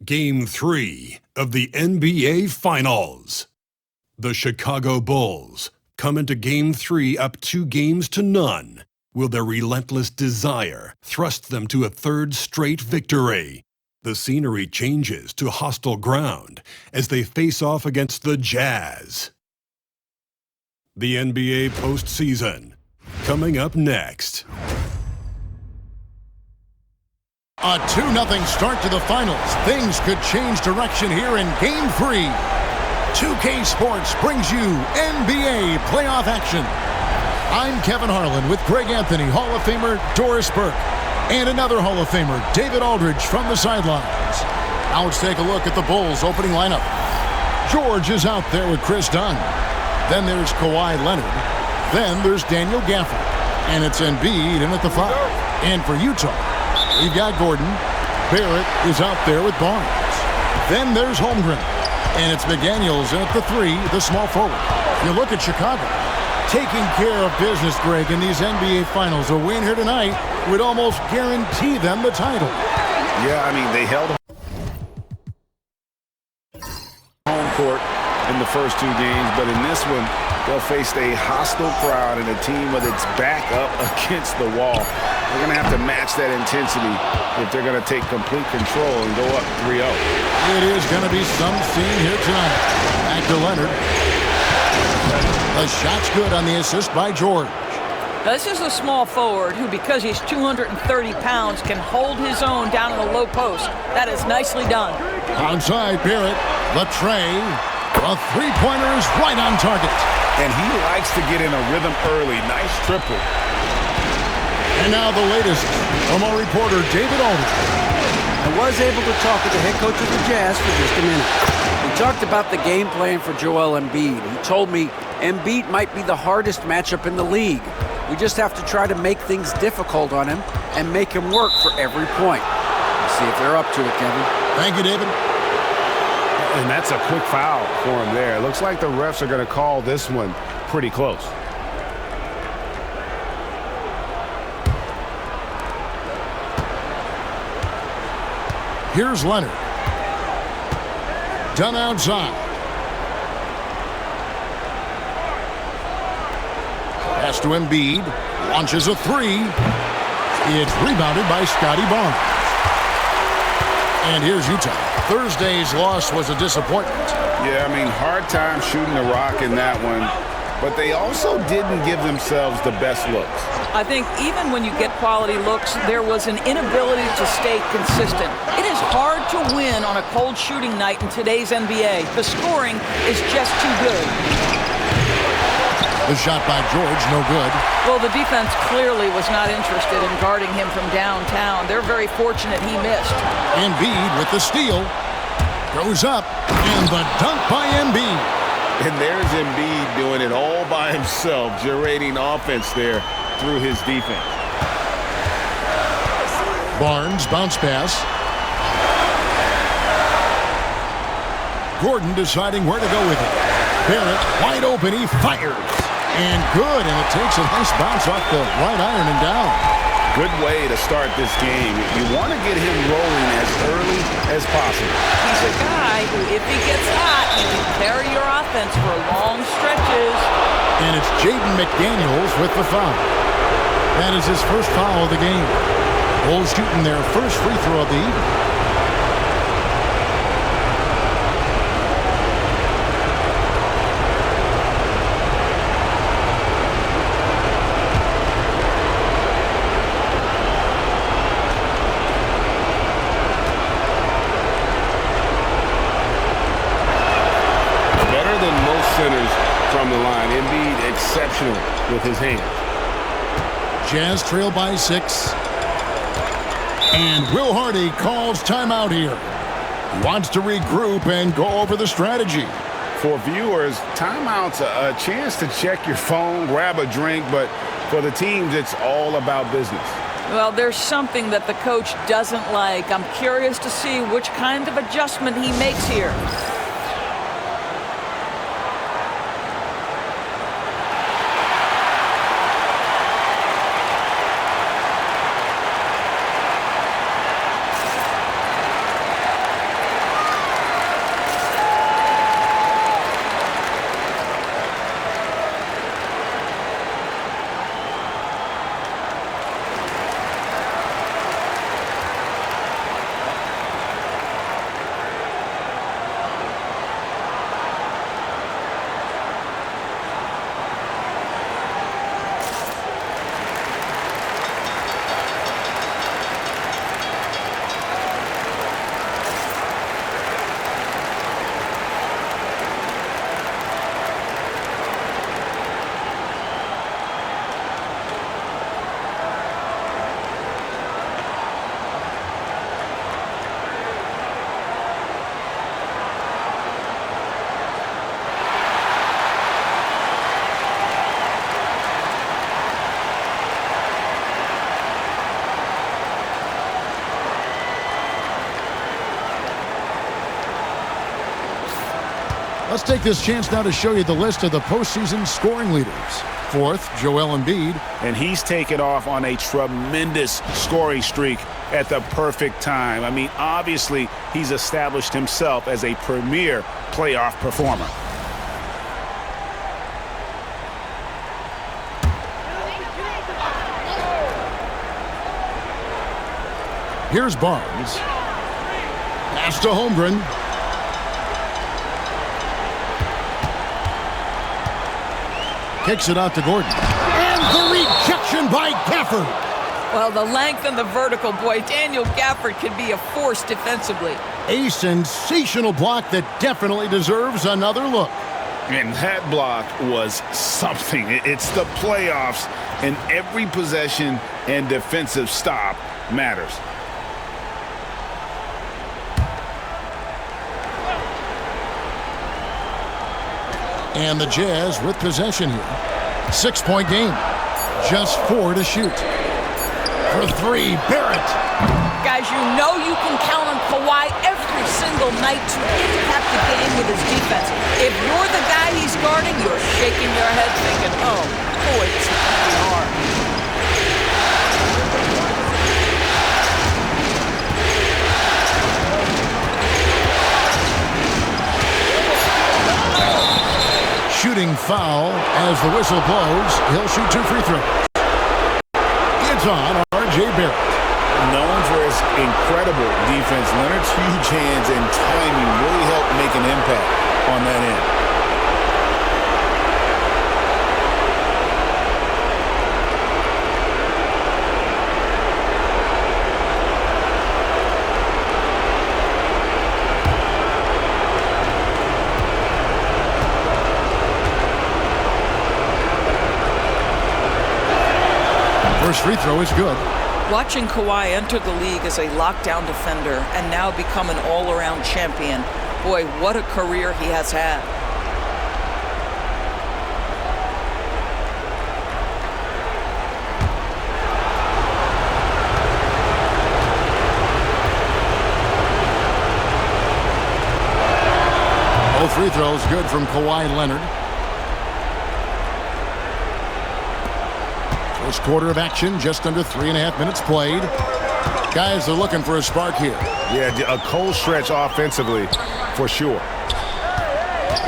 Game 3 of the NBA Finals. The Chicago Bulls come into Game 3 up 2-0. Will their relentless desire thrust them to a third straight victory? The scenery changes to hostile ground as they face off against the Jazz. The NBA postseason, coming up next. A 2-0 start to the finals. Things could change direction here in Game 3. 2K Sports brings you NBA playoff action. I'm Kevin Harlan with Greg Anthony, Hall of Famer Doris Burke, and another Hall of Famer, David Aldridge, from the sidelines. Now let's take a look at the Bulls' opening lineup. George is out there with Chris Dunn. Then there's Kawhi Leonard. Then there's Daniel Gafford. And it's Embiid in at the 5. And for Utah, we've got Gordon. Barrett is out there with Barnes. Then there's Holmgren. And it's McDaniels in at the 3, the small forward. You look at Chicago, taking care of business, Greg, in these NBA Finals. A win here tonight would almost guarantee them the title. Yeah, I mean, they held home court in the first 2 games, but in this one, they'll face a hostile crowd and a team with its back up against the wall. They're going to have to match that intensity if they're going to take complete control and go up 3-0. It is going to be some scene here tonight. Back to Leonard. The shot's good on the assist by George. Now, this is a small forward who, because he's 230 pounds, can hold his own down in the low post. That is nicely done. Onside, Barrett. The tray. The three-pointer is right on target. And he likes to get in a rhythm early. Nice triple. And now the latest from our reporter, David Aldridge. I was able to talk with the head coach of the Jazz for just a minute. We talked about the game plan for Joel Embiid. He told me Embiid might be the hardest matchup in the league. We just have to try to make things difficult on him and make him work for every point. We'll see if they're up to it, Kevin. Thank you, David. And that's a quick foul for him there. It looks like the refs are going to call this one pretty close. Here's Leonard. Done outside. Pass to Embiid. Launches a 3. It's rebounded by Scotty Barnes. And here's Utah. Thursday's loss was a disappointment. Yeah, I mean, hard time shooting the rock in that one. But they also didn't give themselves the best looks. I think even when you get quality looks, there was an inability to stay consistent. It is hard to win on a cold shooting night in today's NBA. The scoring is just too good. The shot by George, no good. Well, the defense clearly was not interested in guarding him from downtown. They're very fortunate he missed. Embiid with the steal. Goes up, and the dunk by Embiid. And there's Embiid doing it all by himself, generating offense there through his defense. Barnes, bounce pass. Gordon deciding where to go with it. Barrett, wide open, he fires. And good, and it takes a nice bounce off the right iron and down. Good way to start this game. You want to get him rolling as early as possible. He's a guy who, if he gets hot, he can carry your offense for long stretches. And it's Jaden McDaniels with the foul. That is his first foul of the game. Bulls shooting their first free throw of the evening. From the line. Embiid exceptional with his hands. Jazz trail by 6. And Will Hardy calls timeout here. He wants to regroup and go over the strategy. For viewers, timeout's a chance to check your phone, grab a drink, but for the teams, it's all about business. Well, there's something that the coach doesn't like. I'm curious to see which kind of adjustment he makes here. Let's take this chance now to show you the list of the postseason scoring leaders. Fourth, Joel Embiid. And he's taken off on a tremendous scoring streak at the perfect time. I mean, obviously, he's established himself as a premier playoff performer. Here's Barnes. Pass to Holmgren. Kicks it out to Gordon. And the rejection by Gafford. Well, the length and the vertical, boy, Daniel Gafford can be a force defensively. A sensational block that definitely deserves another look. And that block was something. It's the playoffs, and every possession and defensive stop matters. And the Jazz with possession here. 6-point game. Just 4 to shoot. For 3, Barrett. Guys, you know you can count on Kawhi every single night to impact the game with his defense. If you're the guy he's guarding, you're shaking your head thinking, oh, boy, this is going to be hard. Shooting foul as the whistle blows. He'll shoot 2 free throws. It's on R.J. Barrett. Known for his incredible defense, Leonard's huge hands and timing really helped make an impact on that end. First free throw is good. Watching Kawhi enter the league as a lockdown defender and now become an all-around champion, boy, what a career he has had. Both free throws good from Kawhi Leonard. First quarter of action, just under 3.5 minutes played. Guys are looking for a spark here. Yeah, a cold stretch offensively, for sure.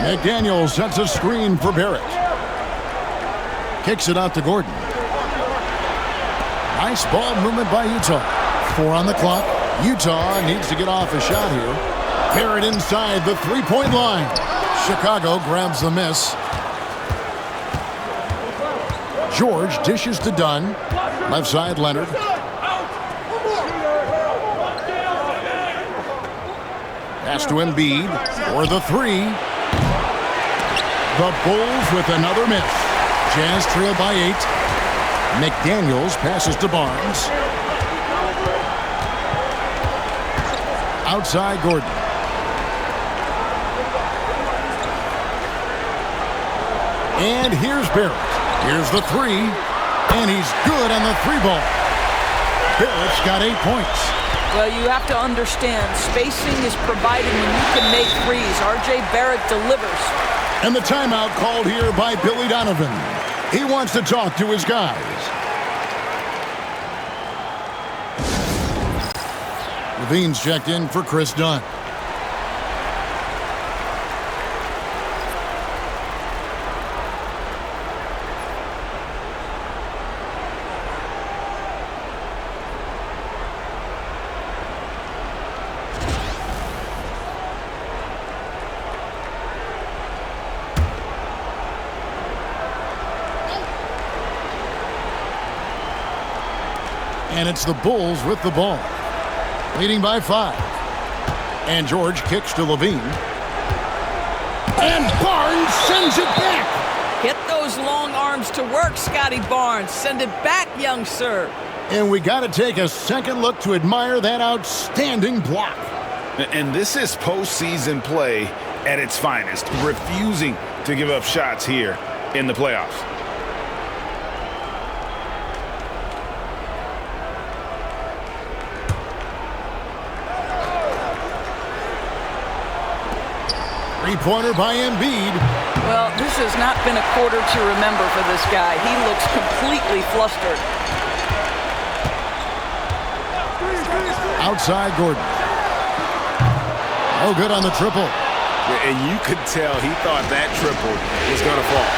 McDaniel sets a screen for Barrett. Kicks it out to Gordon. Nice ball movement by Utah. 4 on the clock. Utah needs to get off a shot here. Barrett inside the three-point line. Chicago grabs the miss. George dishes to Dunn. Left side, Leonard. Pass to Embiid for the 3. The Bulls with another miss. Jazz trail by 8. McDaniels passes to Barnes. Outside, Gordon. And here's Barrett. Here's the 3, and he's good on the 3-ball. Barrett's got 8 points. Well, you have to understand, spacing is provided when you can make threes. R.J. Barrett delivers. And the timeout called here by Billy Donovan. He wants to talk to his guys. Levine's checked in for Chris Dunn. And it's the Bulls with the ball. Leading by 5. And George kicks to Levine. And Barnes sends it back. Get those long arms to work, Scotty Barnes. Send it back, young sir. And we got to take a second look to admire that outstanding block. And this is postseason play at its finest, refusing to give up shots here in the playoffs. Three-pointer by Embiid. Well, this has not been a quarter to remember for this guy. He looks completely flustered. Outside Gordon. No good on the triple. Yeah, and you could tell he thought that triple was going to fall.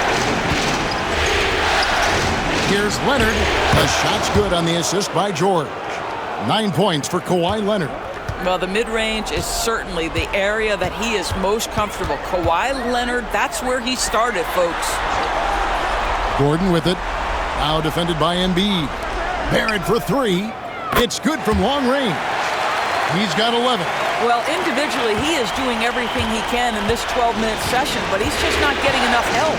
Here's Leonard. The shot's good on the assist by George. 9 points for Kawhi Leonard. Well, the mid-range is certainly the area that he is most comfortable. Kawhi Leonard, that's where he started, folks. Gordon with it. Now defended by Embiid. Barrett for three. It's good from long range. He's got 11. Well, individually, he is doing everything he can in this 12-minute session, but he's just not getting enough help.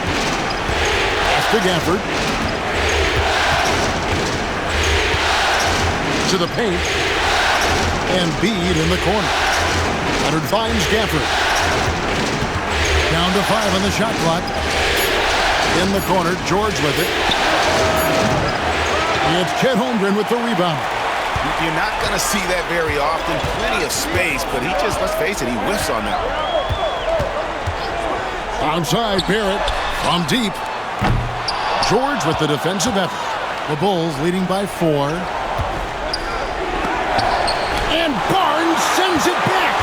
Pass to Gafford. To the paint. Embiid in the corner. Leonard finds Gafford. Down to 5 on the shot clock. In the corner, George with it. It's Chet Holmgren with the rebound. You're not going to see that very often. Plenty of space, but he just, let's face it, he whiffs on that. Onside, Barrett from deep. George with the defensive effort. The Bulls leading by 4. And Barnes sends it back.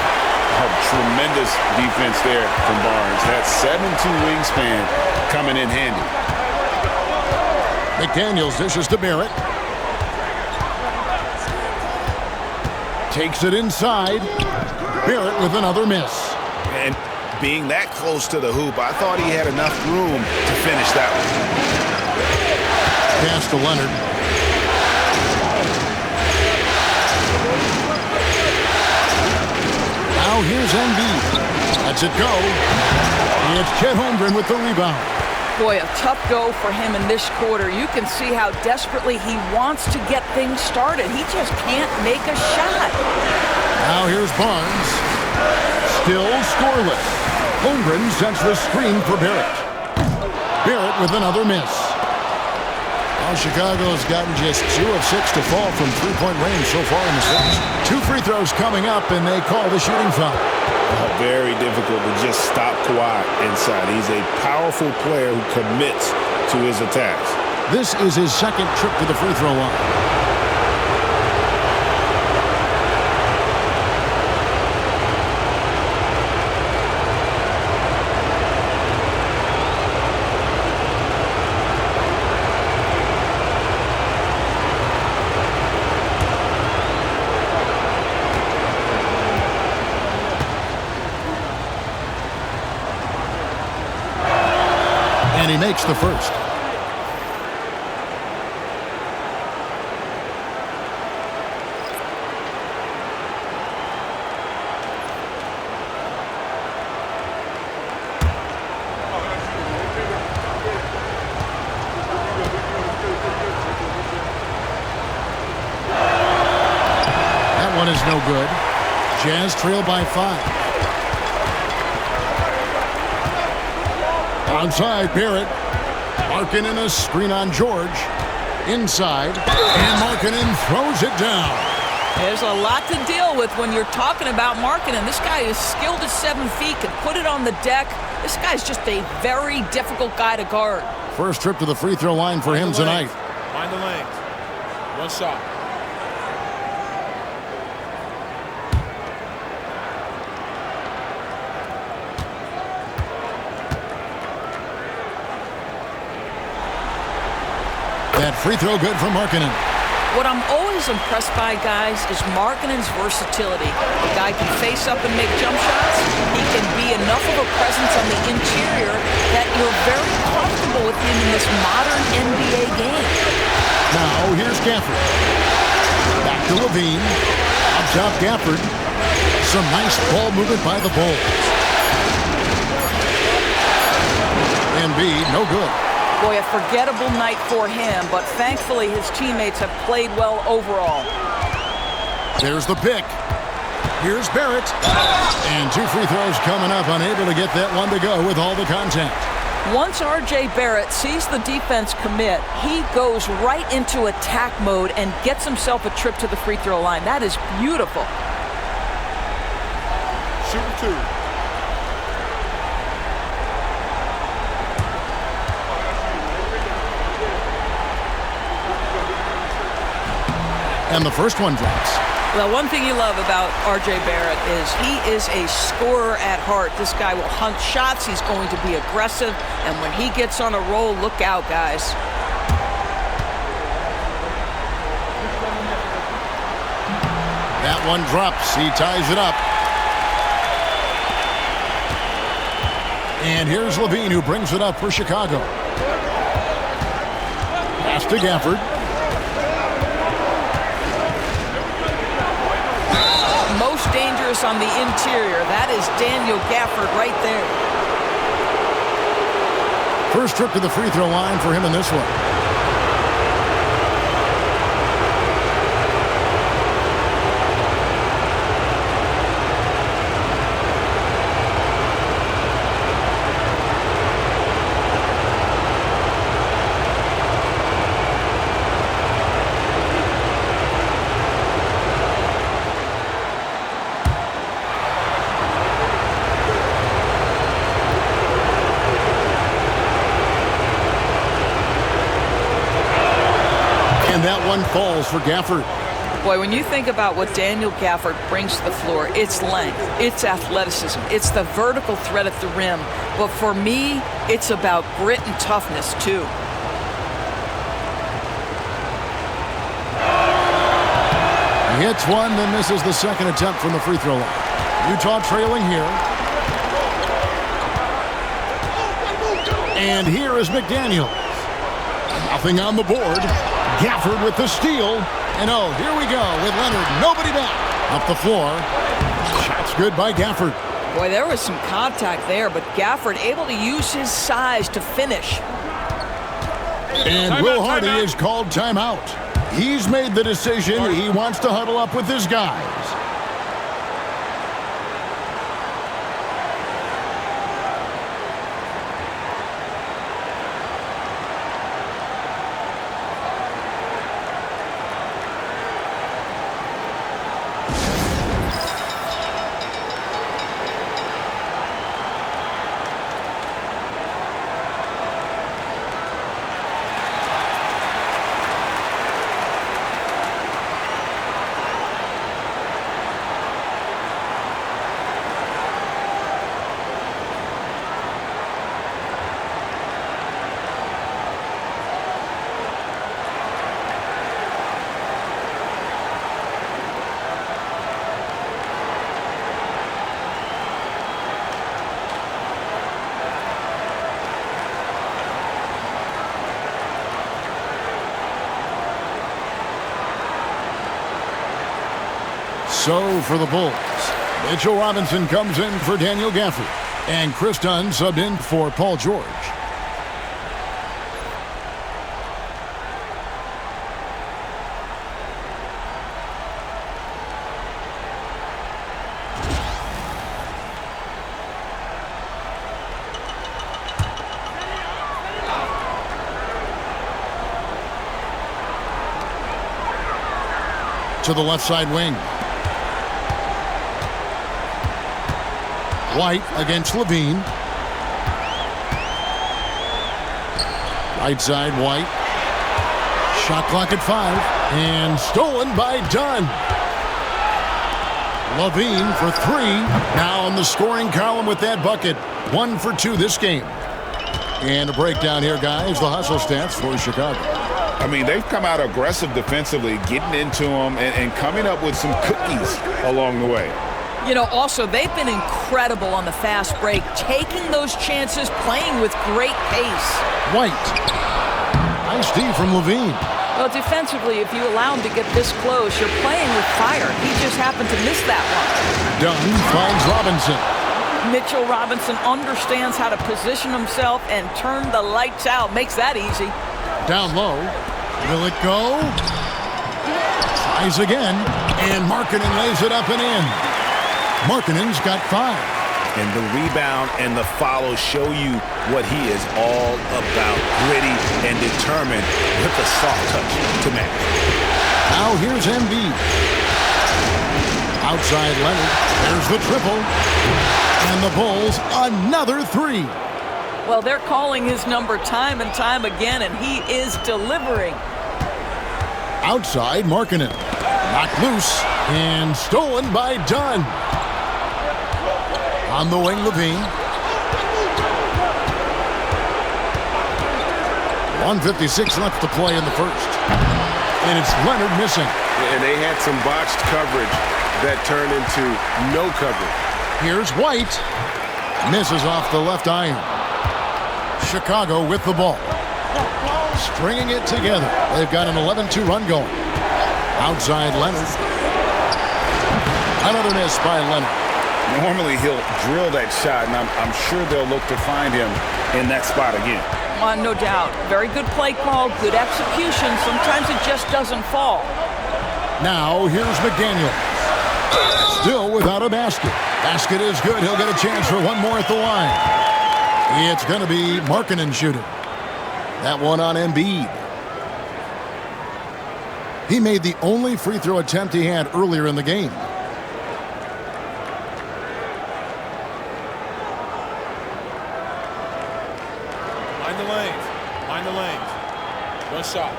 Tremendous defense there from Barnes. That 7'2" wingspan coming in handy. McDaniels dishes to Barrett. Takes it inside. Barrett with another miss. And being that close to the hoop, I thought he had enough room to finish that one. Pass to Leonard. Now here's Embiid. Lets it go. It's Chet Holmgren with the rebound. Boy, a tough go for him in this quarter. You can see how desperately he wants to get things started. He just can't make a shot. Now here's Barnes. Still scoreless. Holmgren sends the screen for Barrett. Barrett with another miss. Now Chicago's gotten just 2 of 6 to fall from three-point range so far in the series. 2 free throws coming up, and they call the shooting foul. Very difficult to just stop Kawhi inside. He's a powerful player who commits to his attacks. This is his second trip to the free throw line. And he makes the first. That one is no good. Jazz trail by 5. Onside, Barrett. Markkanen a screen on George. Inside. And Markkanen throws it down. There's a lot to deal with when you're talking about Markkanen. This guy is skilled at 7 feet, can put it on the deck. This guy's just a very difficult guy to guard. First trip to the free throw line for him tonight. Find the lanes. One shot. That free throw good from Markkanen. What I'm always impressed by, guys, is Markkanen's versatility. The guy can face up and make jump shots. He can be enough of a presence on the interior that you're very comfortable with him in this modern NBA game. Now here's Gafford. Back to Levine. Up top Gafford. Some nice ball movement by the Bulls. Embiid, no good. Boy, a forgettable night for him, but thankfully his teammates have played well overall. There's the pick. Here's Barrett. And 2 free throws coming up, unable to get that one to go with all the contact. Once R.J. Barrett sees the defense commit, he goes right into attack mode and gets himself a trip to the free throw line. That is beautiful. Shooting 2. And the first one drops. Well, one thing you love about R.J. Barrett is he is a scorer at heart. This guy will hunt shots. He's going to be aggressive. And when he gets on a roll, look out, guys. That one drops. He ties it up. And here's Levine, who brings it up for Chicago. Pass to Gafford. Most dangerous on the interior. That is Daniel Gafford right there. First trip to the free throw line for him in this one. That one falls for Gafford. Boy, when you think about what Daniel Gafford brings to the floor, it's length, it's athleticism, it's the vertical threat at the rim. But for me, it's about grit and toughness, too. He hits one, then misses the second attempt from the free throw line. Utah trailing here. And here is McDaniels. Nothing on the board. Gafford with the steal. And oh, here we go with Leonard. Nobody back. Up the floor. Shot's good by Gafford. Boy, there was some contact there, but Gafford able to use his size to finish. And Will Hardy is called timeout. He's made the decision. He wants to huddle up with his guys. So for the Bulls, Mitchell Robinson comes in for Daniel Gafford, and Chris Dunn subbed in for Paul George. To the left side wing. White against Levine. Right side, White. Shot clock at 5. And stolen by Dunn. Levine for 3. Now on the scoring column with that bucket. 1 for 2 this game. And a breakdown here, guys. The hustle stats for Chicago. I mean, they've come out aggressive defensively, getting into them and coming up with some cookies along the way. You know, also, they've been incredible on the fast break, taking those chances, playing with great pace. White. Nice D from Levine. Well, defensively, if you allow him to get this close, you're playing with fire. He just happened to miss that one. Dunn finds Robinson. Mitchell Robinson understands how to position himself and turn the lights out. Makes that easy. Down low. Will it go? Tries again. And Markkanen lays it up and in. Markkanen's got 5. And the rebound and the follow show you what he is all about. Gritty and determined with a soft touch to match. Now here's Embiid. Outside Leonard. There's the triple. And the Bulls another 3. Well, they're calling his number time and time again, and he is delivering. Outside Markkanen. Knocked loose and stolen by Dunn. On the wing, Levine. 1:56 left to play in the first. And it's Leonard missing. And they had some botched coverage that turned into no coverage. Here's White. Misses off the left iron. Chicago with the ball. Stringing it together. They've got an 11-2 run going. Outside Leonard. Another miss by Leonard. Normally he'll drill that shot, and I'm sure they'll look to find him in that spot again. No doubt. Very good play call, good execution. Sometimes it just doesn't fall. Now here's McDaniel. Still without a basket. Basket is good. He'll get a chance for one more at the line. It's going to be Markkanen shooting. That one on Embiid. He made the only free throw attempt he had earlier in the game. Mind the lanes. Mind the lanes. One shot.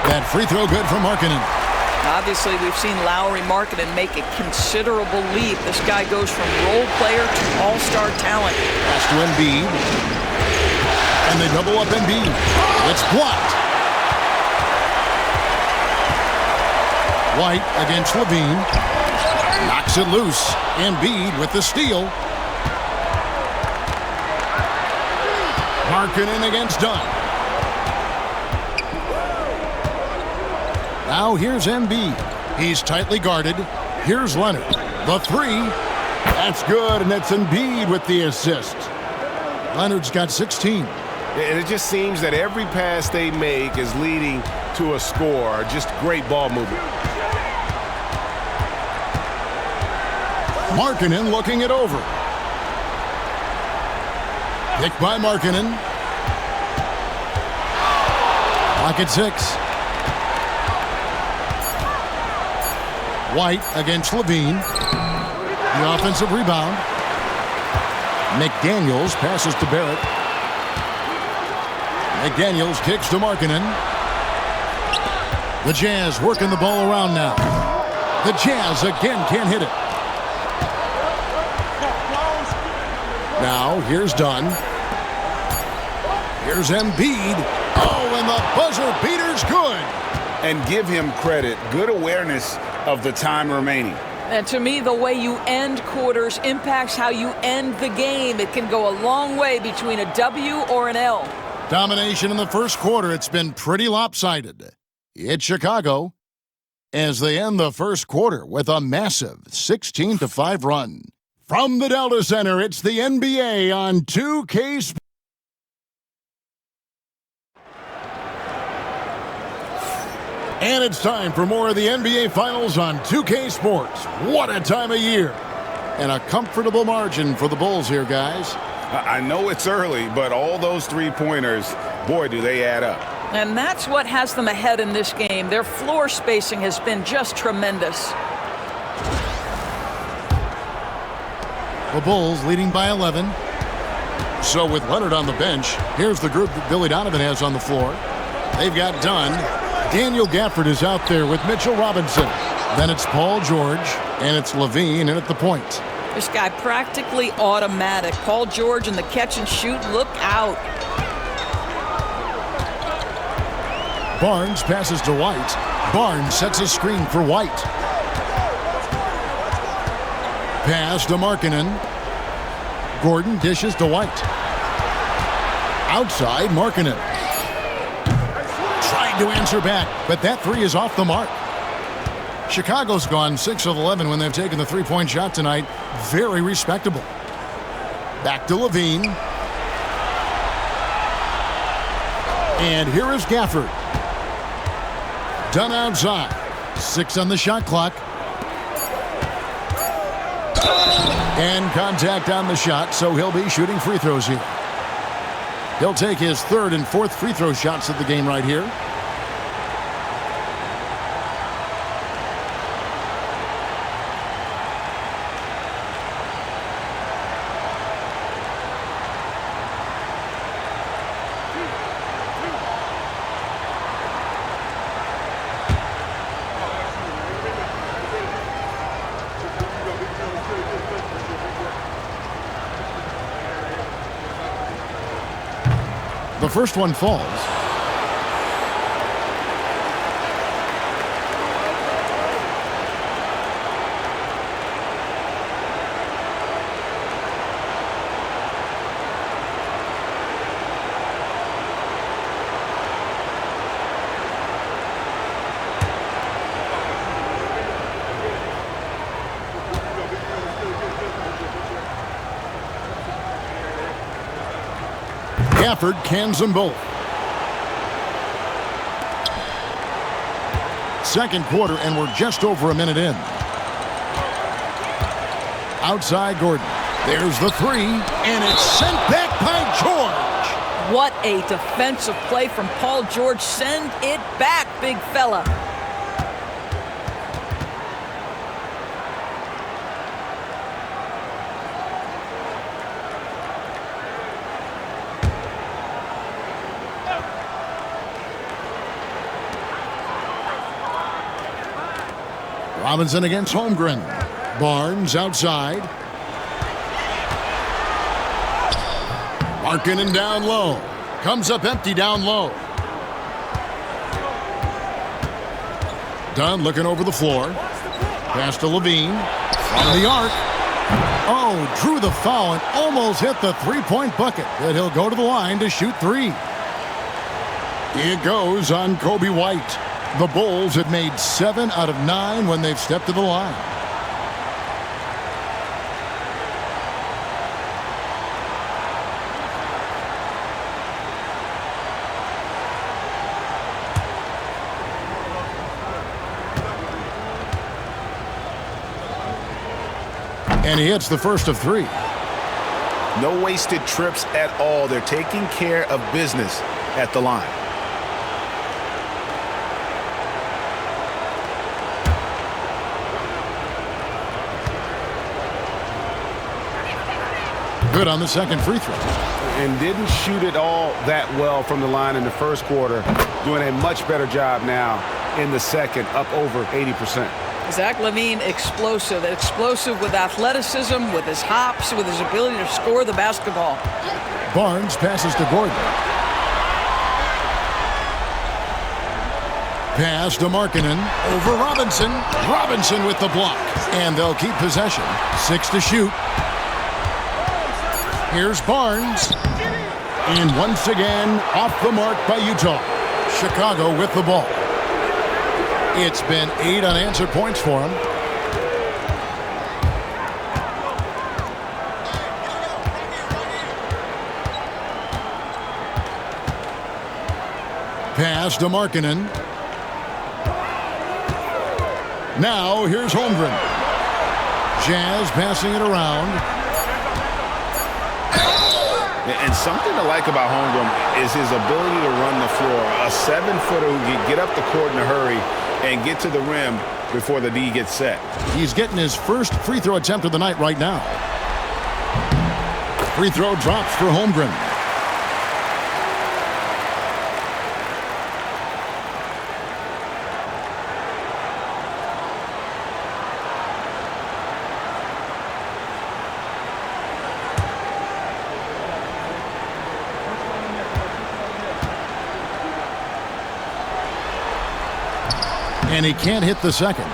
That free throw good for Markkanen. Obviously, we've seen Lowry Markkanen make a considerable leap. This guy goes from role player to all-star talent. Pass to Embiid. And they double up Embiid. It's blocked. White against Levine. Knocks it loose. Embiid with the steal. Markkanen against Dunn. Now here's Embiid. He's tightly guarded. Here's Leonard. The three. That's good, and it's Embiid with the assist. Leonard's got 16. And it just seems that every pass they make is leading to a score. Just great ball movement. Markkanen looking it over. Picked by Markkanen. Clock at 6. White against Levine. The offensive rebound. McDaniels passes to Barrett. McDaniels kicks to Markkanen. The Jazz working the ball around now. The Jazz again can't hit it. Now here's Dunn. Here's Embiid. Oh, and the buzzer beater's good. And give him credit. Good awareness of the time remaining. And to me, the way you end quarters impacts how you end the game. It can go a long way between a W or an L. Domination in the first quarter. It's been pretty lopsided. It's Chicago as they end the first quarter with a massive 16-5 run. From the Delta Center, it's the NBA on 2K Sports. And it's time for more of the NBA Finals on 2K Sports. What a time of year. And a comfortable margin for the Bulls here, guys. I know it's early, but all those three-pointers, boy, do they add up. And that's what has them ahead in this game. Their floor spacing has been just tremendous. The Bulls leading by 11. So with Leonard on the bench, here's the group that Billy Donovan has on the floor. They've got Dunn. Daniel Gafford is out there with Mitchell Robinson. Then it's Paul George, and it's Levine in at the point. This guy practically automatic. Paul George in the catch and shoot. Look out. Barnes passes to White. Barnes sets a screen for White. Pass to Markkanen. Gordon dishes to White. Outside, Markkanen. Tried to answer back, but that three is off the mark. Chicago's gone 6 of 11 when they've taken the three-point shot tonight. Very respectable. Back to Levine. And here is Gafford. Done outside. 6 on the shot clock. And contact on the shot, so he'll be shooting free throws here. He'll take his third and fourth free throw shots of the game right here. first one falls. Gafford cans them both. Second quarter, and we're just over a minute in. Outside Gordon. There's the three, and it's sent back by George. What a defensive play from Paul George. Send it back, big fella. Robinson against Holmgren. Barnes outside. Markkanen down low. Comes up empty down low. Dunn looking over the floor. Pass to Levine. From the arc. Oh, drew the foul and almost hit the three-point bucket. But he'll go to the line to shoot three. It goes on Kobe White. The Bulls have made 7 out of 9 when they've stepped to the line. And he hits the first of 3. No wasted trips at all. They're taking care of business at the line. Good on the second free throw. And didn't shoot it all that well from the line in the first quarter. Doing a much better job now in the second, up over 80%. Zach LaVine, explosive. Explosive with athleticism, with his hops, with his ability to score the basketball. Barnes passes to Gordon. Pass to Markkanen. Over Robinson. Robinson with the block. And they'll keep possession. 6 to shoot. Here's Barnes. And once again, off the mark by Utah. Chicago with the ball. It's been 8 unanswered points for him. Pass to Markkanen. Now here's Holmgren. Jazz passing it around. And something to like about Holmgren is his ability to run the floor. A 7-footer who can get up the court in a hurry and get to the rim before the D gets set. He's getting his first free throw attempt of the night right now. Free throw drops for Holmgren. And he can't hit the second.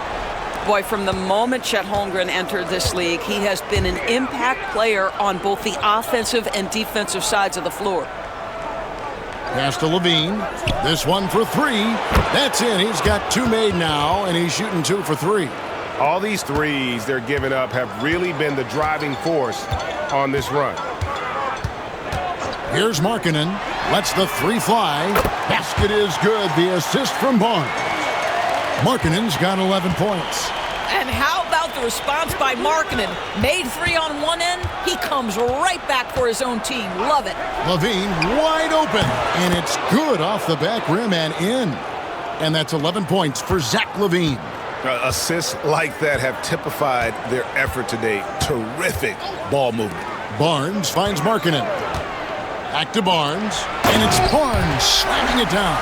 Boy, from the moment Chet Holmgren entered this league, he has been an impact player on both the offensive and defensive sides of the floor. Pass to Levine. This one for 3. That's in. He's got 2 made now, and he's shooting 2 for 3. All these threes they're giving up have really been the driving force on this run. Here's Markkanen. Lets the 3 fly. Basket is good. The assist from Barnes. Markkanen's got 11 points. And how about the response by Markkanen? Made 3 on one end, he comes right back for his own team. Love it. Levine wide open, and it's good off the back rim and in. And that's 11 points for Zach LaVine. Assists like that have typified their effort today. Terrific ball movement. Barnes finds Markkanen. Back to Barnes, and it's Barnes slamming it down.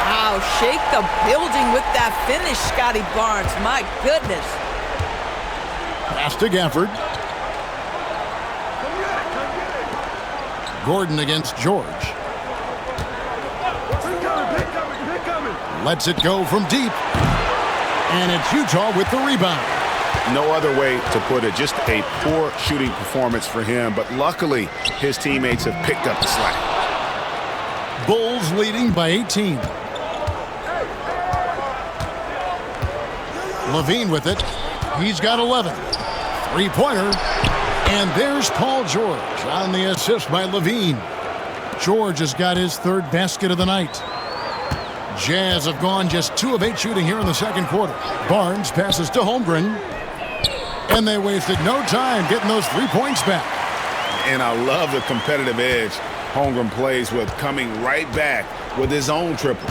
Wow, shake the building with that finish, Scotty Barnes. My goodness. Pass to Gafford. Gordon against George. Lets it go from deep. And it's Utah with the rebound. No other way to put it. Just a poor shooting performance for him. But luckily, his teammates have picked up the slack. Bulls leading by 18. Levine with it. He's got 11. Three-pointer. And there's Paul George on the assist by Levine. George has got his third basket of the night. Jazz have gone just 2 of 8 shooting here in the second quarter. Barnes passes to Holmgren. And they wasted no time getting those 3 points back. And I love the competitive edge Holmgren plays with, coming right back with his own triple.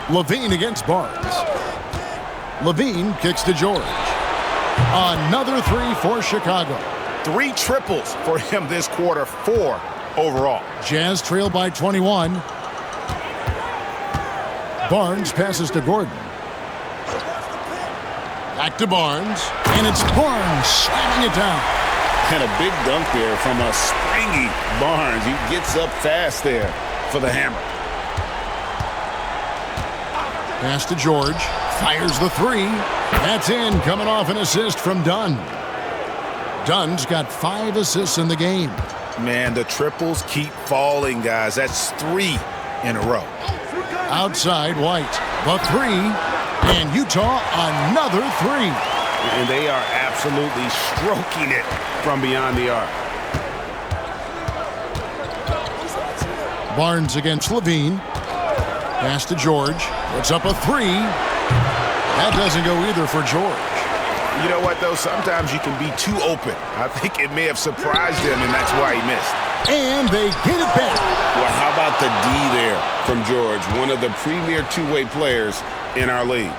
Levine against Barnes. Levine kicks to George. Another 3 for Chicago. 3 triples for him this quarter, 4 overall. Jazz trail by 21. Barnes passes to Gordon. Back to Barnes. And it's Barnes slamming it down. And a big dunk there from a springy Barnes. He gets up fast there for the hammer. Pass to George. Fires the 3. That's in, coming off an assist from Dunn. Dunn's got 5 assists in the game. Man, the triples keep falling, guys. That's 3 in a row. Outside, White. The 3. And Utah, another 3. And they are absolutely stroking it from beyond the arc. Barnes against Levine. Pass to George. Puts up a 3. That doesn't go either for George. You know what, though? Sometimes you can be too open. I think it may have surprised him, and that's why he missed. And they get it back. Well, how about the D there from George? One of the premier two-way players in our league.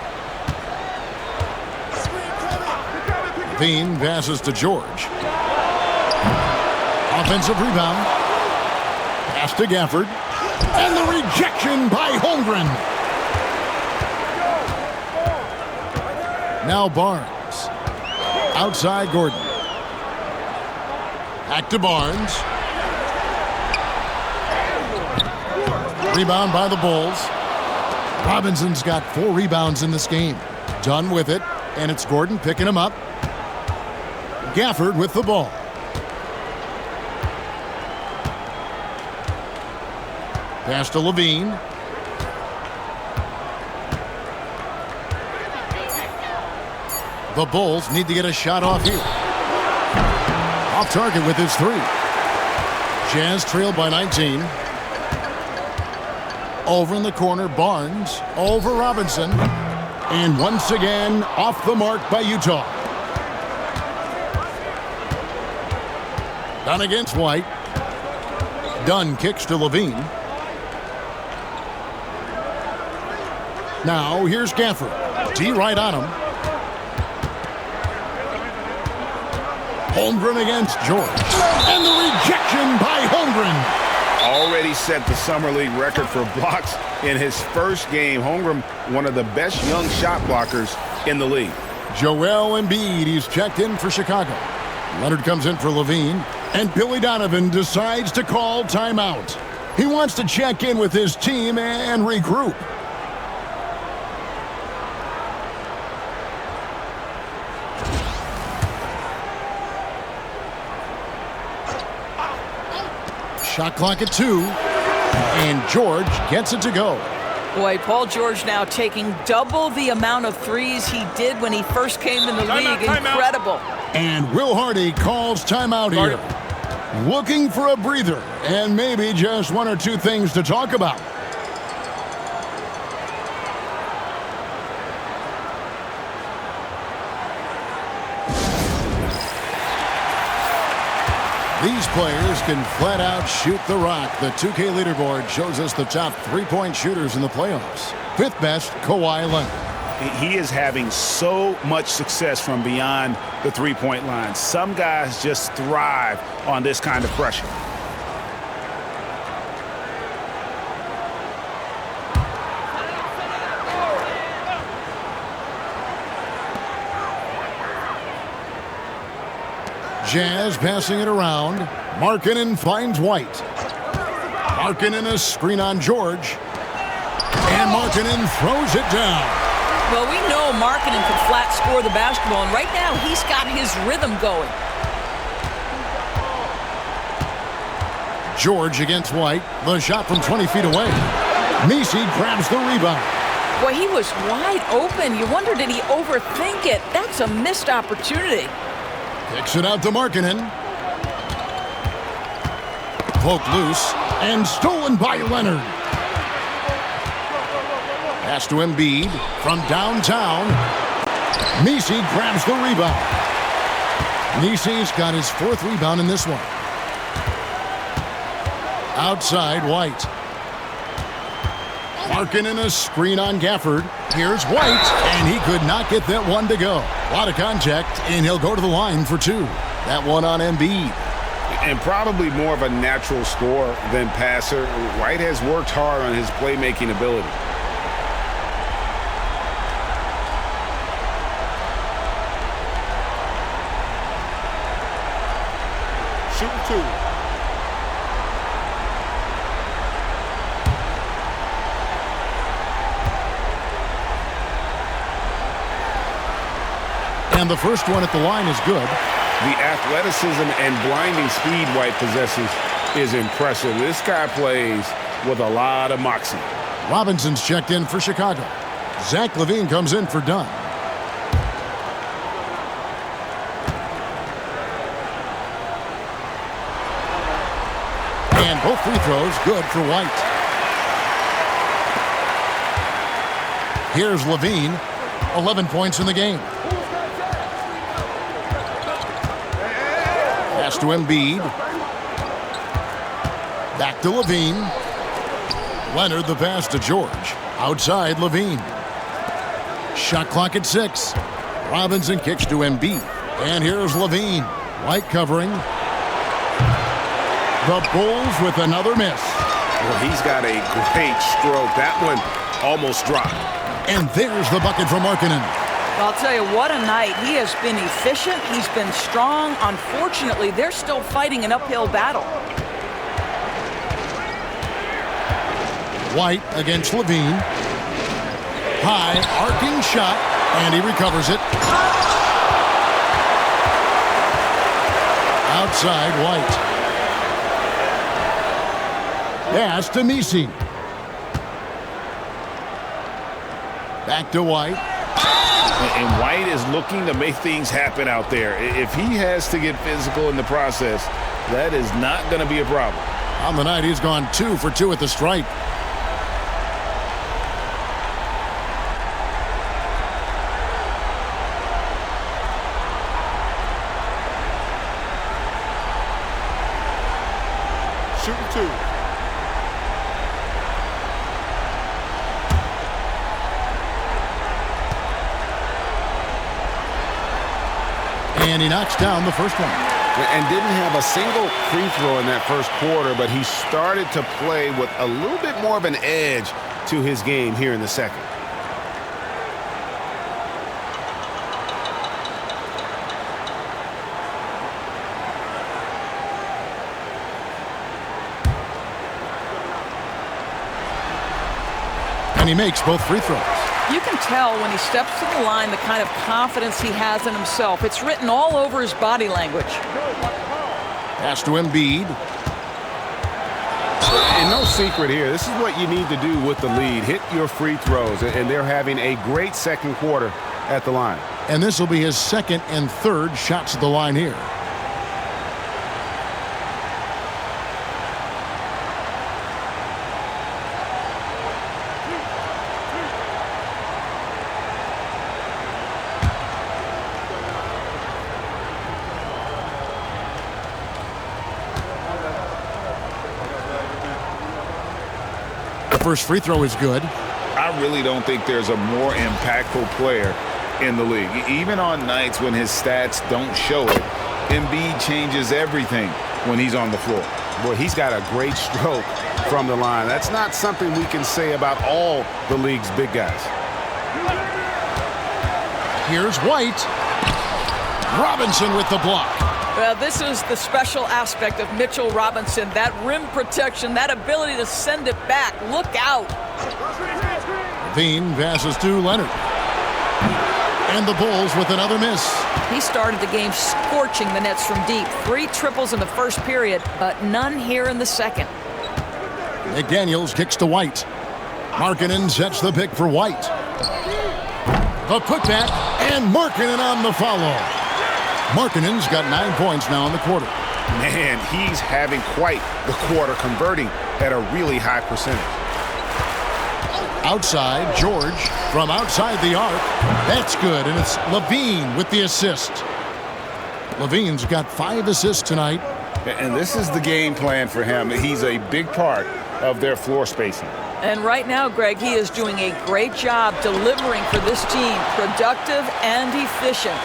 Levine passes to George. Offensive rebound. Pass to Gafford. And the rejection by Holmgren. Now Barnes. Outside Gordon. Back to Barnes. Rebound by the Bulls. Robinson's got 4 rebounds in this game. Dunn with it, and it's Gordon picking him up. Gafford with the ball. Pass to Levine. The Bulls need to get a shot off here. Off target with his 3. Jazz trailed by 19. Over in the corner, Barnes. Over Robinson. And once again, off the mark by Utah. Dunn against White. Dunn kicks to Levine. Now, here's Gafford. D right on him. Holmgren against George. And the rejection by Holmgren. Already set the Summer League record for blocks in his first game. Holmgren, one of the best young shot blockers in the league. Joel Embiid, he's checked in for Chicago. Leonard comes in for Levine. And Billy Donovan decides to call timeout. He wants to check in with his team and regroup. Shot clock at 2. And George gets it to go. Boy, Paul George now taking double the amount of threes he did when he first came in the league. Incredible. And Will Hardy calls timeout here. Looking for a breather and maybe just 1 or 2 things to talk about. These players can flat out shoot the rock. The 2K leaderboard shows us the top 3-point shooters in the playoffs. 5th best, Kawhi Leonard. He is having so much success from beyond the 3-point line. Some guys just thrive on this kind of pressure. Jazz passing it around. Markkanen finds White. Markkanen a screen on George. And Markkanen throws it down. Well, we know Markkanen can flat score the basketball, and right now he's got his rhythm going. George against White. The shot from 20 feet away. Messi grabs the rebound. Boy, he was wide open. You wonder, did he overthink it? That's a missed opportunity. Kicks it out to Markkanen. Poked loose and stolen by Leonard. Pass to Embiid from downtown. Messi grabs the rebound. Messi's got his 4th rebound in this one. Outside, White. Markkanen a screen on Gafford. Here's White, and he could not get that one to go. A lot of contact, and he'll go to the line for 2. That one on Embiid. And probably more of a natural scorer than passer. White has worked hard on his playmaking ability. Shooting 2. And the first one at the line is good. The athleticism and blinding speed White possesses is impressive. This guy plays with a lot of moxie. Robinson's checked in for Chicago. Zach LaVine comes in for Dunn. And both free throws good for White. Here's LaVine. 11 points in the game. Pass to Embiid. Back to LaVine. Leonard the pass to George. Outside LaVine. Shot clock at 6. Robinson kicks to Embiid. And here's LaVine. White covering. The Bulls with another miss. Well, he's got a great stroke. That one almost dropped. And there's the bucket for Markkanen. I'll tell you, what a night. He has been efficient. He's been strong. Unfortunately, they're still fighting an uphill battle. White against LaVine. High, arcing shot, and he recovers it. Outside, White. Pass to Messi. Back to White. And White is looking to make things happen out there. If he has to get physical in the process, that is not going to be a problem. On the night, he's gone 2 for 2 at the stripe. Shooting 2. And he knocks down the first one. And didn't have a single free throw in that first quarter, but he started to play with a little bit more of an edge to his game here in the second. And he makes both free throws. You can tell when he steps to the line the kind of confidence he has in himself. It's written all over his body language. Pass to Embiid. And no secret here. This is what you need to do with the lead. Hit your free throws. And they're having a great second quarter at the line. And this will be his second and third shots at the line here. First free throw is good. I really don't think there's a more impactful player in the league. Even on nights when his stats don't show it, Embiid changes everything when he's on the floor. Boy, he's got a great stroke from the line. That's not something we can say about all the league's big guys. Here's White. Robinson with the block. Well, this is the special aspect of Mitchell Robinson, that rim protection, that ability to send it back. Look out. Levine passes to Leonard. And the Bulls with another miss. He started the game scorching the nets from deep. 3 triples in the first period, but none here in the second. McDaniels kicks to White. Markkanen sets the pick for White. The putback, and Markkanen on the follow. Markkanen's got 9 points now in the quarter. Man, he's having quite the quarter, converting at a really high percentage. Outside, George from outside the arc. That's good, and it's Levine with the assist. Levine's got 5 assists tonight. And this is the game plan for him. He's a big part of their floor spacing. And right now, Greg, he is doing a great job delivering for this team, productive and efficient.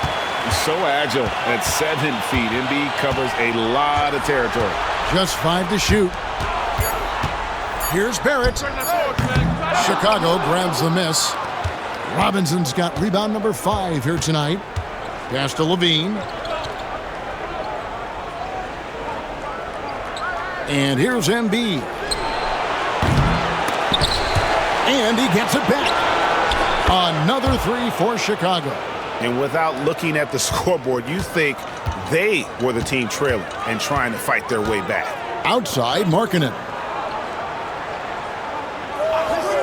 He's so agile at 7 feet. Embiid covers a lot of territory. Just 5 to shoot. Here's Barrett. Chicago grabs the miss. Robinson's got rebound number 5 here tonight. Pass to Levine. And here's Embiid. And he gets it back. Another 3 for Chicago. And without looking at the scoreboard, you think they were the team trailing and trying to fight their way back. Outside, Markkanen.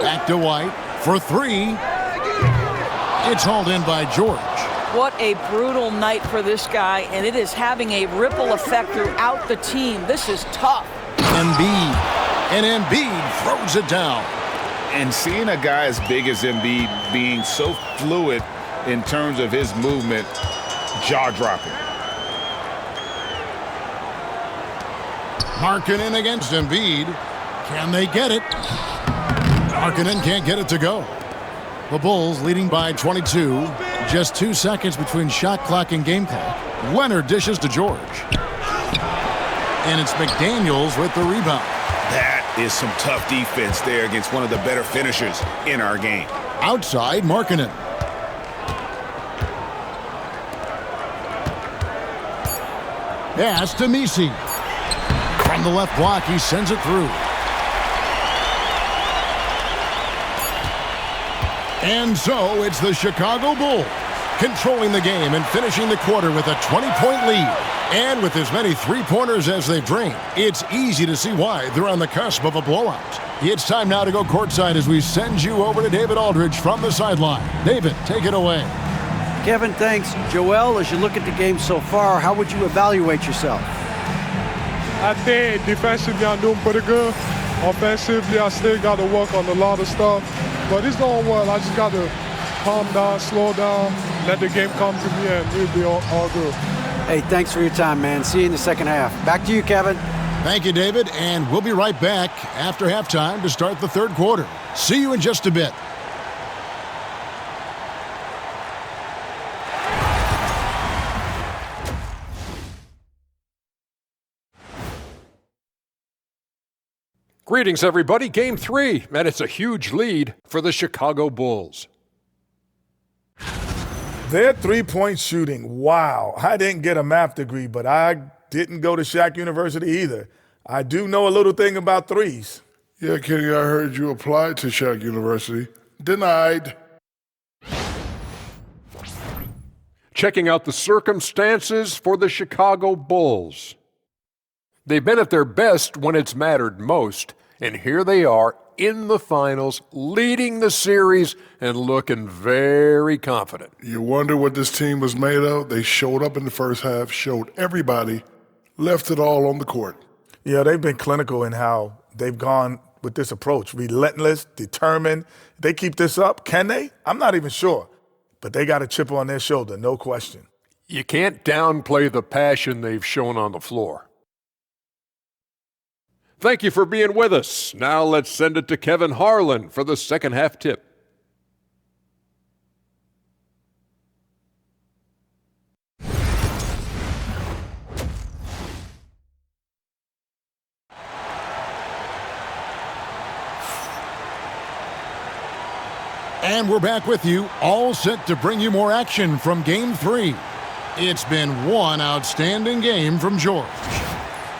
Back to White for 3. It's hauled in by George. What a brutal night for this guy, and it is having a ripple effect throughout the team. This is tough. Embiid. And Embiid throws it down. And seeing a guy as big as Embiid being so fluid in terms of his movement, jaw-dropping. Markkanen against Embiid. Can they get it? Markkanen can't get it to go. The Bulls leading by 22. Just 2 seconds between shot clock and game clock. Leonard dishes to George. And it's McDaniels with the rebound. That is some tough defense there against one of the better finishers in our game. Outside, Markkanen. Pass to Misi. From the left block, he sends it through. And so it's the Chicago Bulls controlling the game and finishing the quarter with a 20-point lead. And with as many three-pointers as they've drained, it's easy to see why they're on the cusp of a blowout. It's time now to go courtside as we send you over to David Aldridge from the sideline. David, take it away. Kevin, thanks. Joel, as you look at the game so far, how would you evaluate yourself? I think defensively I'm doing pretty good. Offensively, I still got to work on a lot of stuff. But it's going well. I just got to calm down, slow down, let the game come to me, and we'll be all good. Hey, thanks for your time, man. See you in the second half. Back to you, Kevin. Thank you, David. And we'll be right back after halftime to start the third quarter. See you in just a bit. Greetings, everybody. Game 3, and it's a huge lead for the Chicago Bulls. Their three-point shooting, wow. I didn't get a math degree, but I didn't go to Shaq University either. I do know a little thing about threes. Yeah, Kenny, I heard you applied to Shaq University. Denied. Checking out the circumstances for the Chicago Bulls. They've been at their best when it's mattered most, and here they are in the finals, leading the series and looking very confident. You wonder what this team was made of? They showed up in the first half, showed everybody, left it all on the court. Yeah, they've been clinical in how they've gone with this approach. Relentless, determined. They keep this up. Can they? I'm not even sure. But they got a chip on their shoulder, no question. You can't downplay the passion they've shown on the floor. Thank you for being with us. Now let's send it to Kevin Harlan for the second half tip. And we're back with you, all set to bring you more action from Game 3. It's been one outstanding game from George.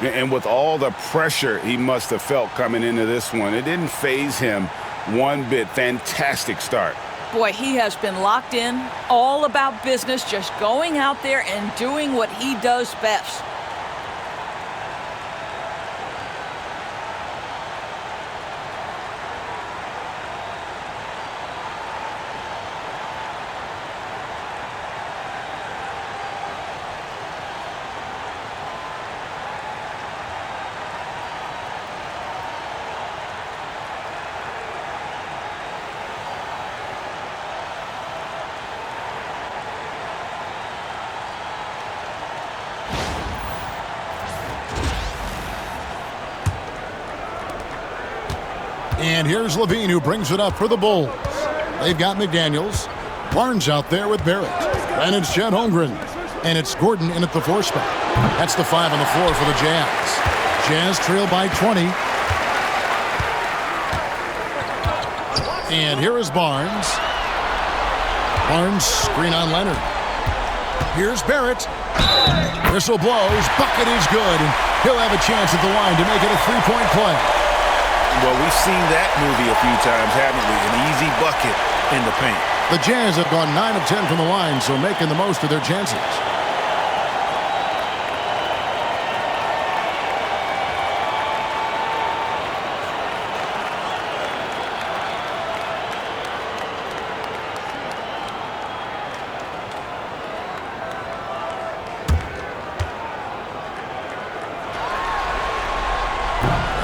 And with all the pressure he must have felt coming into this one, it didn't faze him one bit. Fantastic start. Boy, he has been locked in, all about business, just going out there and doing what he does best. And here's Levine, who brings it up for the Bulls. They've got McDaniels. Barnes out there with Barrett. And it's Chet Holmgren. And it's Gordon in at the 4 spot. That's the 5 on the floor for the Jazz. Jazz trail by 20. And here is Barnes. Barnes screen on Leonard. Here's Barrett. Whistle blows. Bucket is good. And he'll have a chance at the line to make it a 3-point play. Well, we've seen that movie a few times, haven't we? An easy bucket in the paint. The Jazz have gone 9 of 10 from the line, so making the most of their chances.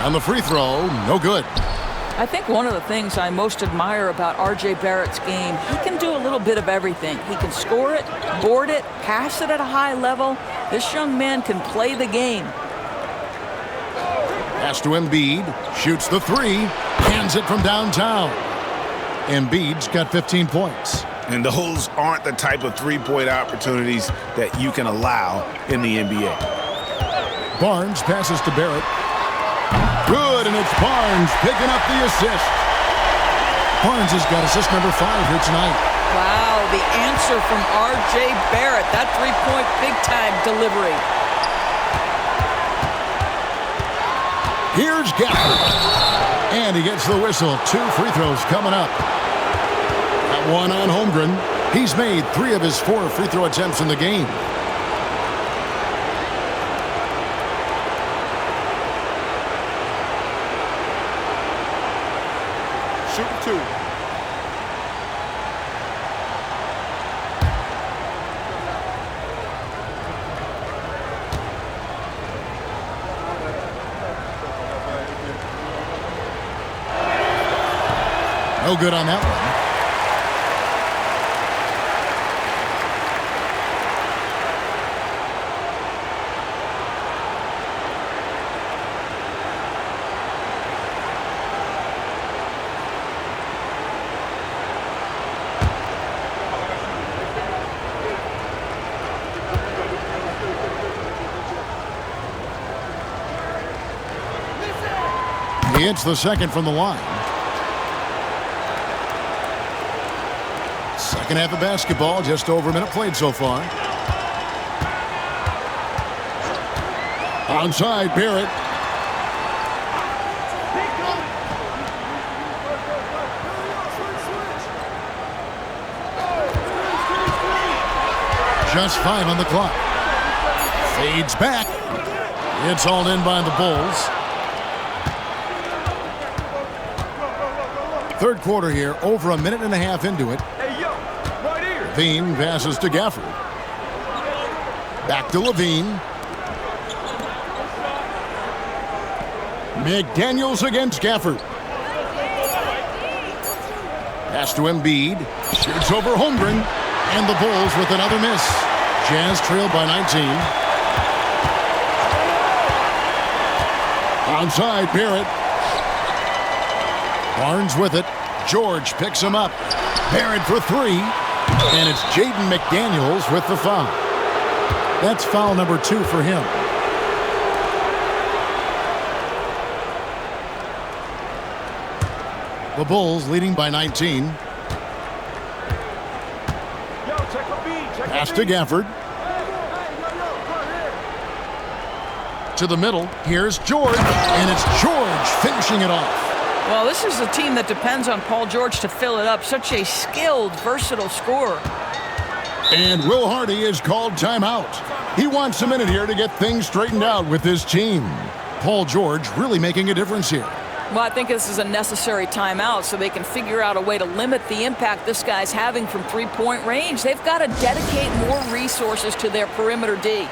On the free throw, no good. I think one of the things I most admire about R.J. Barrett's game, he can do a little bit of everything. He can score it, board it, pass it at a high level. This young man can play the game. Pass to Embiid, shoots the 3, hands it from downtown. Embiid's got 15 points. And those aren't the type of three-point opportunities that you can allow in the NBA. Barnes passes to Barrett. Good, and it's Barnes picking up the assist. Barnes has got assist number 5 here tonight. Wow, the answer from R.J. Barrett. That three-point big-time delivery. Here's Gafford. And he gets the whistle. 2 free throws coming up. That one on Holmgren. He's made 3 of his 4 free throw attempts in the game. Shooting 2. No good on that one. He hits the second from the line. Second half of basketball, just over a minute played so far. Onside, Barrett. Just 5 on the clock. Fades back. It's all in by the Bulls. Third quarter here, over a minute and a half into it. Levine passes to Gafford. Back to Levine. McDaniels against Gafford. Pass to Embiid. Shoots over Holmgren. And the Bulls with another miss. Jazz trailed by 19. Onside, Barrett. Barnes with it. George picks him up. Barrett for 3. And it's Jaden McDaniels with the foul. That's foul number 2 for him. The Bulls leading by 19. Pass to Gafford. To the middle, here's George, and it's George finishing it off. Well, this is a team that depends on Paul George to fill it up. Such a skilled, versatile scorer. And Will Hardy is called timeout. He wants a minute here to get things straightened out with his team. Paul George really making a difference here. Well, I think this is a necessary timeout so they can figure out a way to limit the impact this guy's having from three-point range. They've got to dedicate more resources to their perimeter D.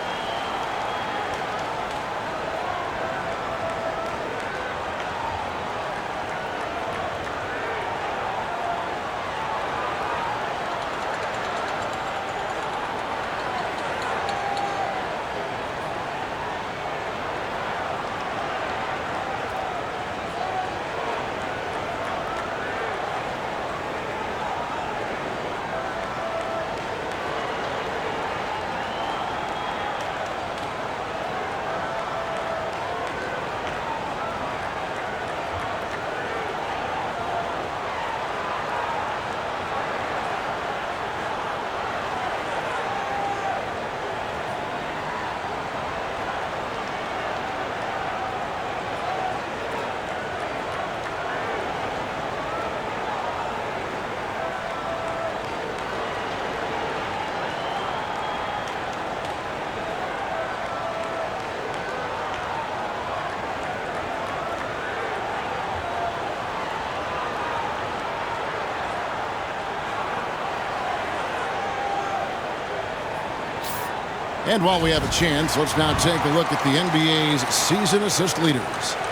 And while we have a chance, let's now take a look at the NBA's season assist leaders.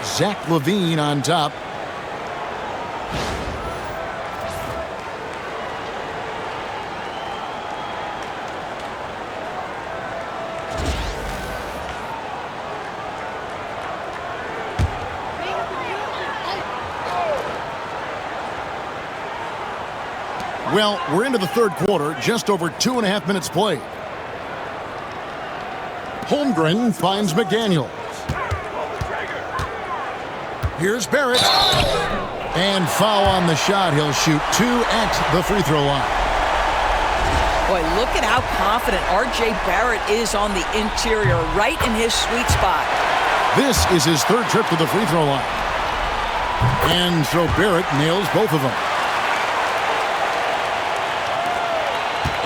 Zach LaVine on top. Well, we're into the third quarter, just over 2.5 minutes played. Holmgren finds McDaniels. Here's Barrett. And foul on the shot. He'll shoot 2 at the free throw line. Boy, look at how confident R.J. Barrett is on the interior, right in his sweet spot. This is his third trip to the free throw line. And so Barrett nails both of them.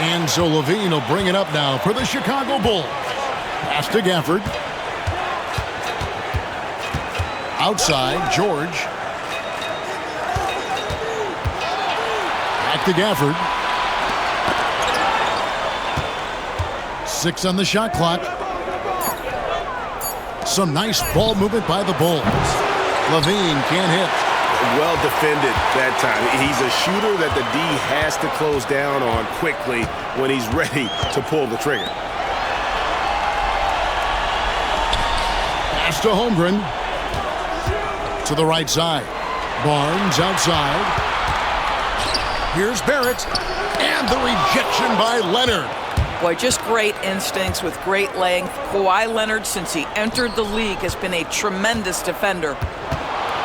And so LaVine will bring it up now for the Chicago Bulls. Pass to Gafford. Outside, George. Back to Gafford. 6 on the shot clock. Some nice ball movement by the Bulls. LaVine can't hit. Well defended that time. He's a shooter that the D has to close down on quickly when he's ready to pull the trigger. Pass to Holmgren. To the right side. Barnes outside. Here's Barrett. And the rejection by Leonard. Boy, just great instincts with great length. Kawhi Leonard, since he entered the league, has been a tremendous defender.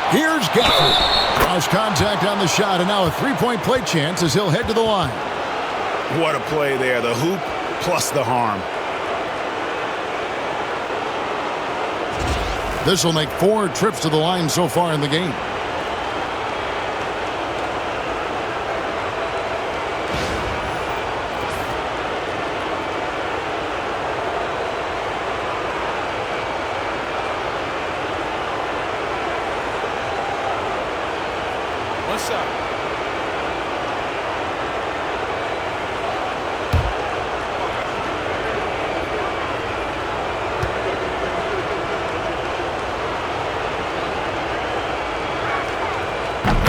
Here's Gafford. Draws contact on the shot, and now a three-point play chance as he'll head to the line. What a play there. The hoop plus the harm. This will make 4 trips to the line so far in the game. What's up?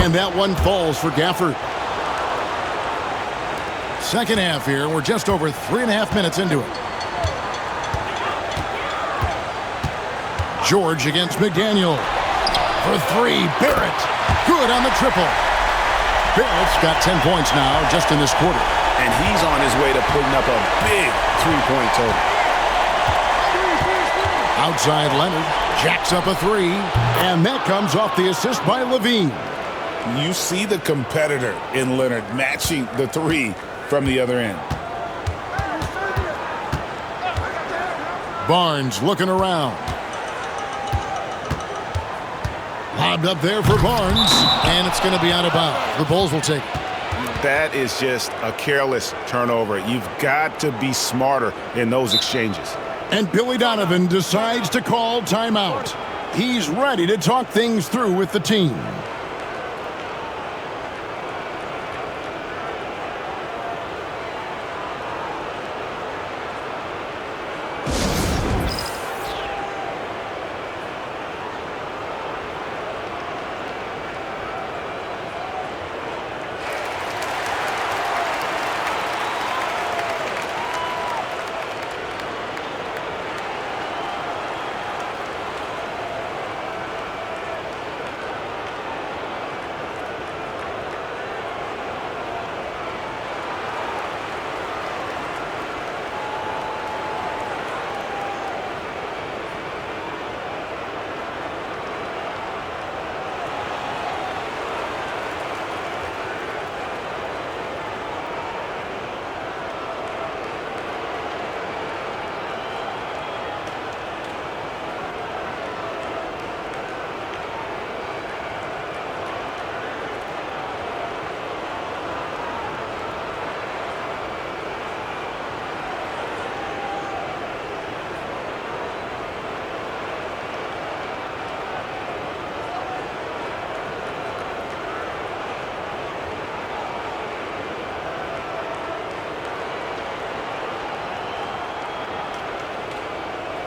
And that one falls for Gafford. Second half here. We're just over 3.5 minutes into it. George against McDaniel. For 3, Barrett. Good on the triple. Barrett's got 10 points now just in this quarter. And he's on his way to putting up a big three-point total. Outside Leonard. Jacks up a 3. And that comes off the assist by LaVine. You see the competitor in Leonard matching the 3 from the other end. Barnes looking around. Lobbed up there for Barnes, and it's going to be out of bounds. The Bulls will take it. That is just a careless turnover. You've got to be smarter in those exchanges. And Billy Donovan decides to call timeout. He's ready to talk things through with the team.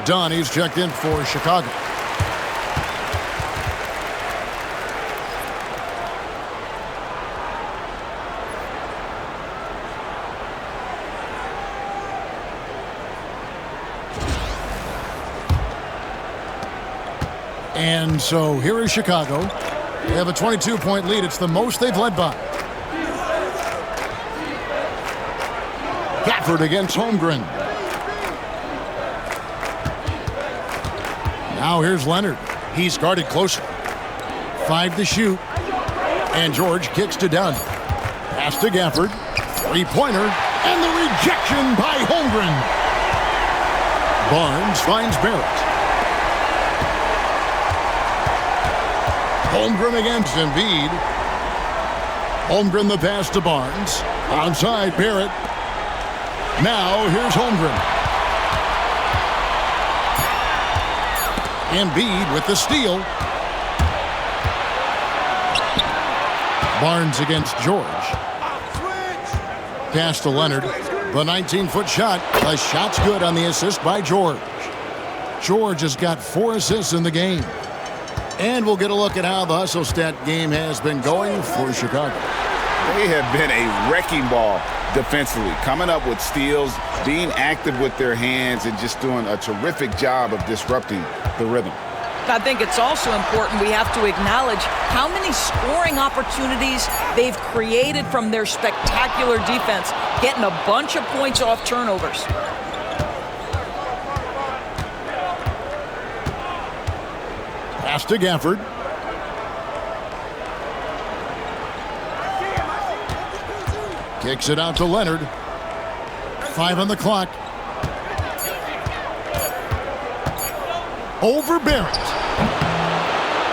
Donnie's checked in for Chicago. And so here is Chicago. They have a 22-point lead. It's the most they've led by. Gafford against Holmgren. Now here's Leonard. He's guarded closer. 5 to shoot. And George kicks to Dunn. Pass to Gafford. Three-pointer. And the rejection by Holmgren. Barnes finds Barrett. Holmgren against Embiid. Holmgren the pass to Barnes. Onside Barrett. Now here's Holmgren. Embiid with the steal. Barnes against George. Pass to Leonard. The 19-foot shot. The shot's good on the assist by George. George has got 4 assists in the game. And we'll get a look at how the hustle stat game has been going for Chicago. They have been a wrecking ball defensively, coming up with steals, being active with their hands, and just doing a terrific job of disrupting the rhythm. I think it's also important we have to acknowledge how many scoring opportunities they've created from their spectacular defense, getting a bunch of points off turnovers. Pass to Gafford. Kicks it out to Leonard. 5 on the clock. Over Barrett.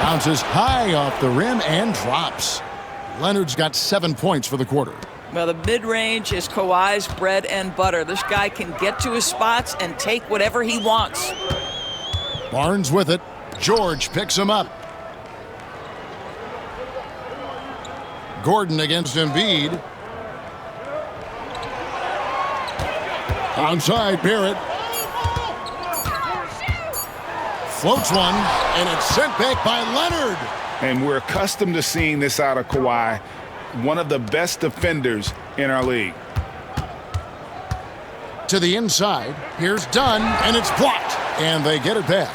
Bounces high off the rim and drops. Leonard's got 7 points for the quarter. Well, the mid-range is Kawhi's bread and butter. This guy can get to his spots and take whatever he wants. Barnes with it. George picks him up. Gordon against Embiid. Onside Barrett. Floats one, and it's sent back by Leonard. And we're accustomed to seeing this out of Kawhi, one of the best defenders in our league. To the inside, here's Dunn, and it's blocked. And they get it back.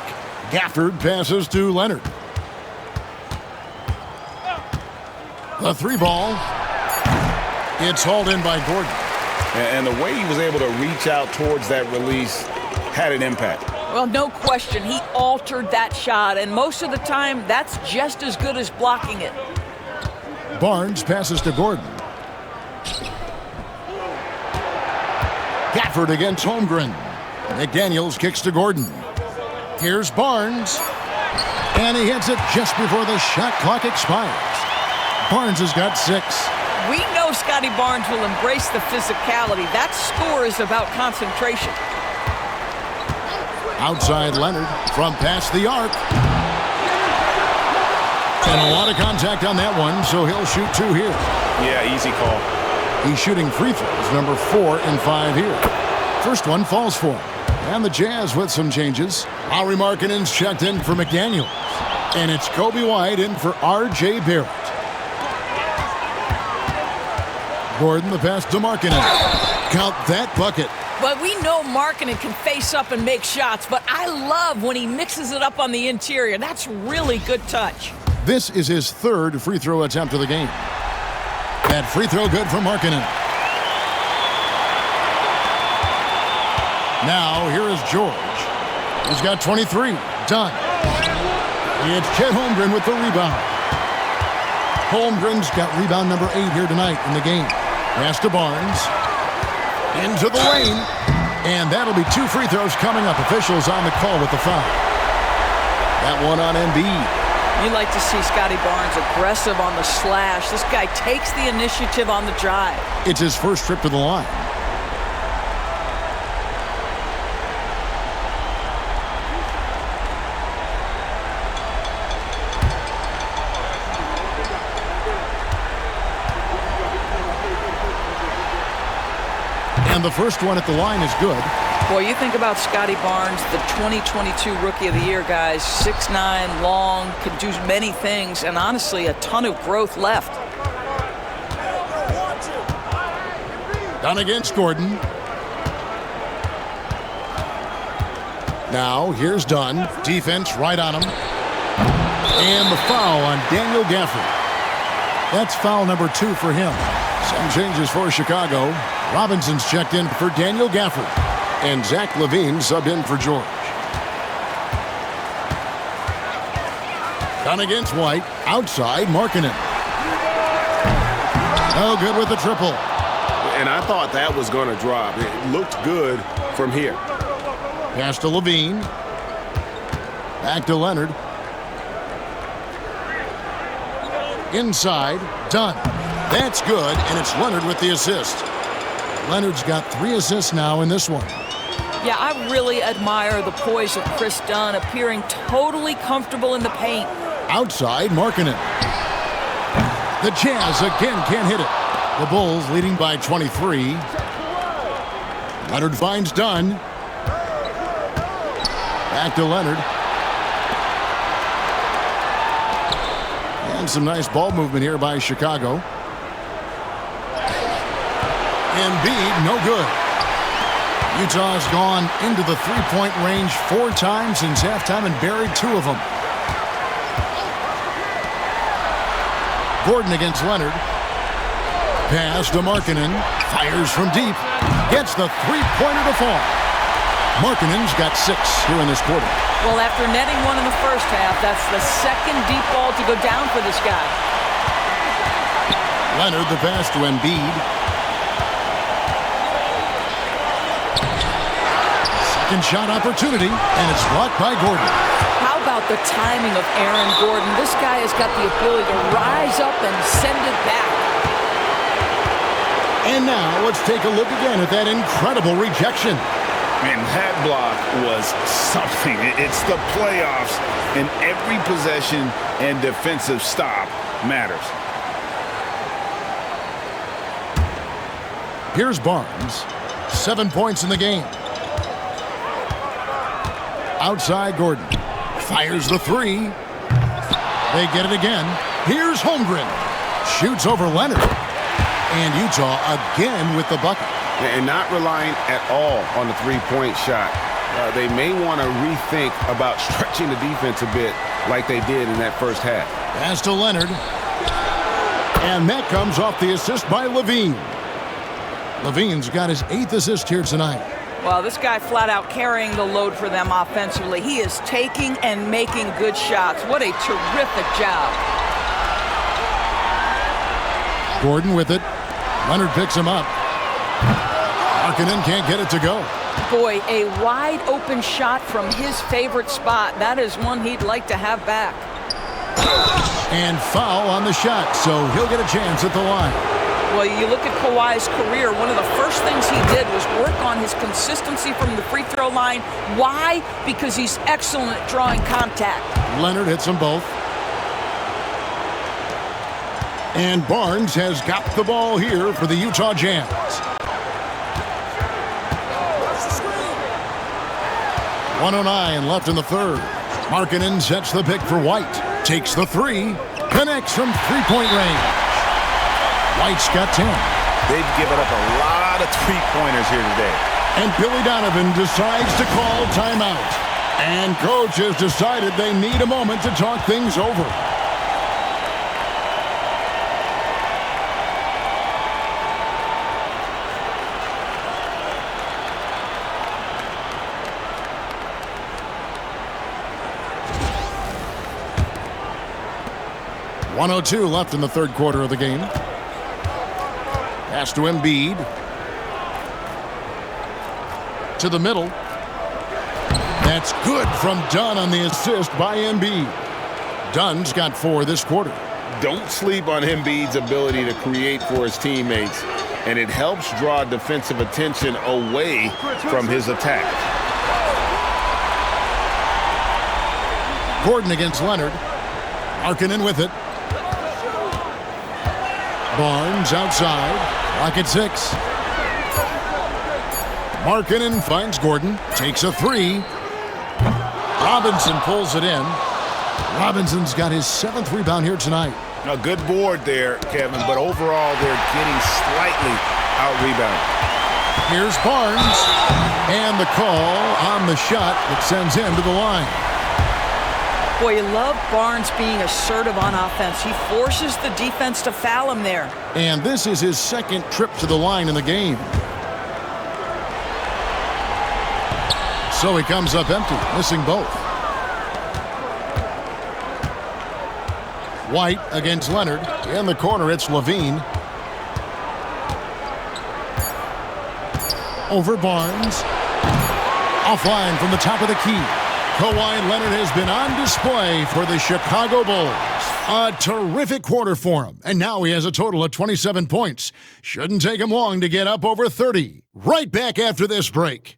Gafford passes to Leonard. The 3-ball. It's hauled in by Gordon. And the way he was able to reach out towards that release had an impact. Well, no question. He altered that shot, and most of the time, that's just as good as blocking it. Barnes passes to Gordon. Gafford against Holmgren. McDaniels kicks to Gordon. Here's Barnes. And he hits it just before the shot clock expires. Barnes has got 6. We know Scotty Barnes will embrace the physicality. That score is about concentration. Outside Leonard from past the arc. And a lot of contact on that one, so he'll shoot 2 here. Yeah, easy call. He's shooting free throws, number 4 and 5 here. First one falls for him. And the Jazz with some changes. Lauri Markkanen's checked in for McDaniel. And it's Kobe White in for R.J. Barrett. Gordon the pass to Markkanen. Count that bucket. But we know Markkanen can face up and make shots, but I love when he mixes it up on the interior. That's really good touch. This is his 3rd free throw attempt of the game. That free throw good for Markkanen. Now here is George. He's got 23. Done. It's Chet Holmgren with the rebound. Holmgren's got rebound number 8 here tonight in the game. Pass to Barnes. Into the lane. And that'll be 2 free throws coming up. Officials on the call with the foul. That one on Embiid. You like to see Scotty Barnes aggressive on the slash. This guy takes the initiative on the drive. It's his first trip to the line. And the first one at the line is good. Boy, you think about Scotty Barnes, the 2022 Rookie of the Year, guys. 6'9", long, can do many things, and honestly, a ton of growth left. Done against Gordon. Now, here's Dunn. Defense right on him. And the foul on Daniel Gafford. That's foul number 2 for him. Some changes for Chicago. Robinson's checked in for Daniel Gafford. And Zach LaVine subbed in for George. Done against White. Outside, Markkanen. No good with the triple. And I thought that was going to drop. It looked good from here. Pass to LaVine. Back to Leonard. Inside, Dunn. That's good, and it's Leonard with the assist. Leonard's got 3 assists now in this one. Yeah, I really admire the poise of Chris Dunn, appearing totally comfortable in the paint. Outside, Markkanen. The Jazz again can't hit it. The Bulls leading by 23. Leonard finds Dunn. Back to Leonard. And some nice ball movement here by Chicago. Embiid, no good. Utah's gone into the three-point range 4 times since halftime and buried 2 of them. Gordon against Leonard. Pass to Markkanen. Fires from deep. Gets the three-pointer to fall. Markkanen's got 6 here in this quarter. Well, after netting 1 in the first half, that's the 2nd deep ball to go down for this guy. Leonard the pass to Embiid. Second shot opportunity, and it's blocked by Gordon. How about the timing of Aaron Gordon? This guy has got the ability to rise up and send it back. And now let's take a look again at that incredible rejection. Man, that block was something. It's the playoffs, and every possession and defensive stop matters. Here's Barnes. 7 points in the game. Outside Gordon. Fires the 3. They get it again. Here's Holmgren. Shoots over Leonard. And Utah again with the bucket. And not relying at all on the three-point shot. They may want to rethink about stretching the defense a bit like they did in that first half. Pass to Leonard. And that comes off the assist by LaVine. LaVine's got his 8th assist here tonight. Well, this guy flat out carrying the load for them offensively. He is taking and making good shots. What a terrific job. Gordon with it. Leonard picks him up. Markkanen can't get it to go. Boy, a wide open shot from his favorite spot. That is one he'd like to have back. And foul on the shot, so he'll get a chance at the line. Well, you look at Kawhi's career, one of the first things he did was work on his consistency from the free throw line. Why? Because he's excellent at drawing contact. Leonard hits them both. And Barnes has got the ball here for the Utah Jazz. .109 left in the third. Markkanen sets the pick for White. Takes the three. Connects from three-point range. White's got 10. They've given up a lot of three-pointers here today. And Billy Donovan decides to call timeout. And coach has decided they need a moment to talk things over. .102 left in the third quarter of the game. Pass to Embiid. To the middle. That's good from Dunn on the assist by Embiid. Dunn's got 4 this quarter. Don't sleep on Embiid's ability to create for his teammates, and it helps draw defensive attention away from his attack. Gordon against Leonard. Markkanen with it. Barnes outside. Clock at 6. Markkanen finds Gordon. Takes a three. Robinson pulls it in. Robinson's got his 7th rebound here tonight. A good board there, Kevin, but overall they're getting slightly out-rebounded. Here's Barnes. And the call on the shot that sends him to the line. Boy, you love Barnes being assertive on offense. He forces the defense to foul him there. And this is his 2nd trip to the line in the game. So he comes up empty, missing both. White against Leonard. In the corner, it's Levine. Over Barnes. Offline from the top of the key. Kawhi Leonard has been on display for the Chicago Bulls. A terrific quarter for him. And now he has a total of 27 points. Shouldn't take him long to get up over 30. Right back after this break.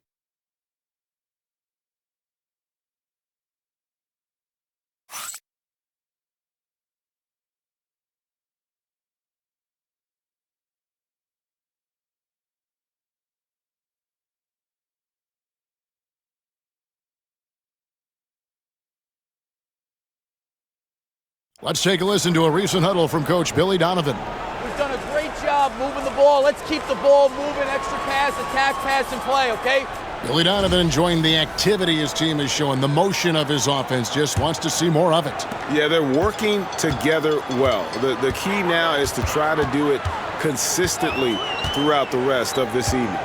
Let's take a listen to a recent huddle from Coach Billy Donovan. We've done a great job moving the ball. Let's keep the ball moving, extra pass, attack, pass, and play, okay? Billy Donovan enjoying the activity his team is showing, the motion of his offense, just wants to see more of it. Yeah, they're working together well. The key now is to try to do it consistently throughout the rest of this evening.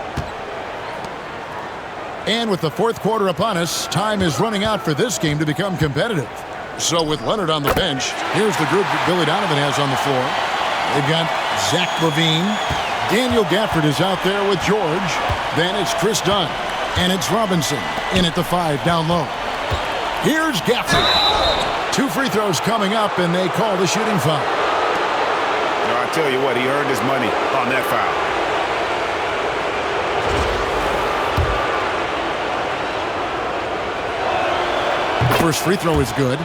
And with the fourth quarter upon us, time is running out for this game to become competitive. So with Leonard on the bench, here's the group that Billy Donovan has on the floor. They've got Zach LaVine. Daniel Gafford is out there with George. Then it's Chris Dunn. And it's Robinson in at the 5 down low. Here's Gafford. 2 free throws coming up, and they call the shooting foul. No, I tell you what, he earned his money on that foul. The first free throw is good.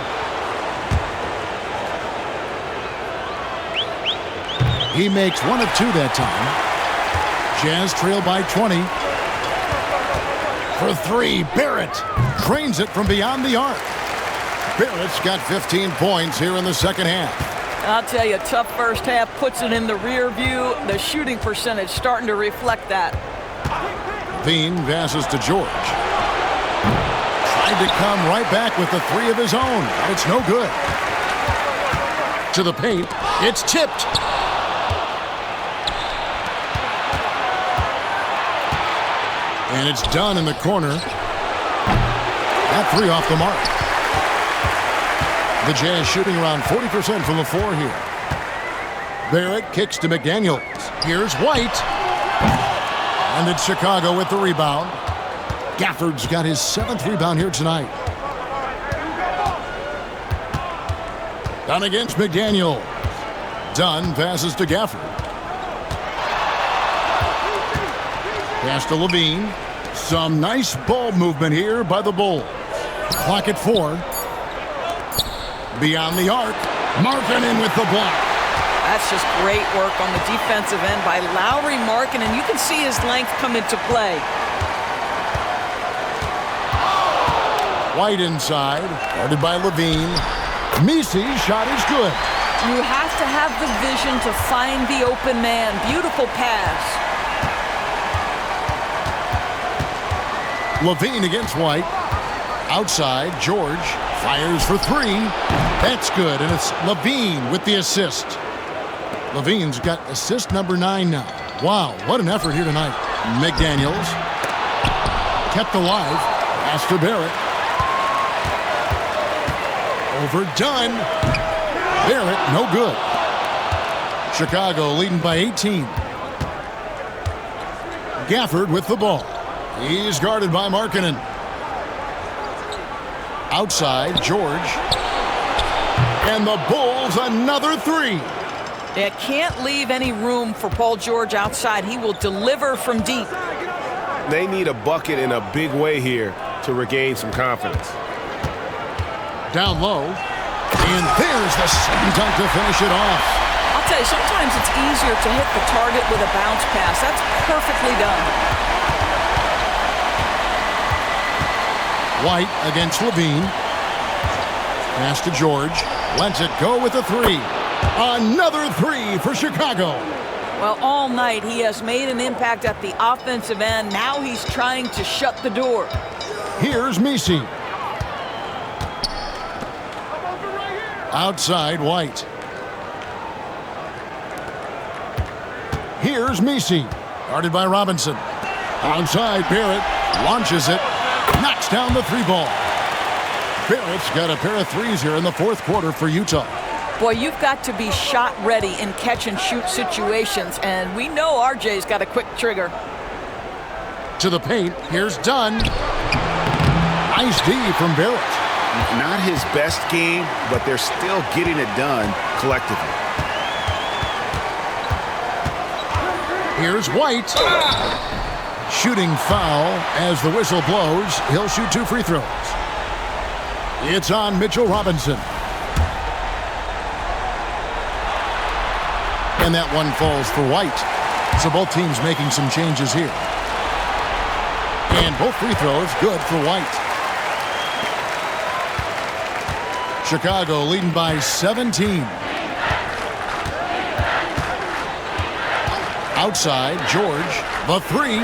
He makes 1 of 2 that time. Jazz trail by 20. For 3, Barrett trains it from beyond the arc. Barrett's got 15 points here in the second half. I'll tell you, tough first half, puts it in the rear view. The shooting percentage starting to reflect that. Veen passes to George. Tried to come right back with the 3 of his own, but it's no good. To the paint, it's tipped. And it's done in the corner. That 3 off the mark. The Jazz shooting around 40% from the floor here. Barrett kicks to McDaniels. Here's White. And it's Chicago with the rebound. Gafford's got his 7th rebound here tonight. Dunn against McDaniel. Dunn passes to Gafford. Pass to Levine. Some nice ball movement here by the Bulls. Clock at 4. Beyond the arc. Markkanen with the block. That's just great work on the defensive end by Lauri Markkanen. You can see his length come into play. White inside. Guarded by Levine. Misi's shot is good. You have to have the vision to find the open man. Beautiful pass. Levine against White. Outside, George fires for 3. That's good, and it's Levine with the assist. Levine's got assist number 9 now. Wow, what an effort here tonight. McDaniels kept alive. Pass to Barrett. Overdone. Barrett, no good. Chicago leading by 18. Gafford with the ball. He's guarded by Markkanen. Outside, George. And the Bulls another 3. It can't leave any room for Paul George outside. He will deliver from deep. They need a bucket in a big way here to regain some confidence. Down low. And there's the second dunk to finish it off. I'll tell you, sometimes it's easier to hit the target with a bounce pass. That's perfectly done. White against Levine. Pass to George. Lets it go with a 3. Another 3 for Chicago. Well, all night he has made an impact at the offensive end. Now he's trying to shut the door. Here's Misi. Outside, White. Here's Misi. Guarded by Robinson. Outside, Barrett. Launches it. Knocks down the 3 ball. Barrett's got a pair of 3s here in the 4th quarter for Utah. Boy, you've got to be shot ready in catch-and-shoot situations, and we know RJ's got a quick trigger. To the paint, here's Dunn. Nice D from Barrett. Not his best game, but they're still getting it done collectively. Here's White. Shooting foul as the whistle blows. He'll shoot 2 free throws. It's on Mitchell Robinson. And that one falls for White. So both teams making some changes here. And both free throws good for White. Chicago leading by 17. Outside, George, the 3.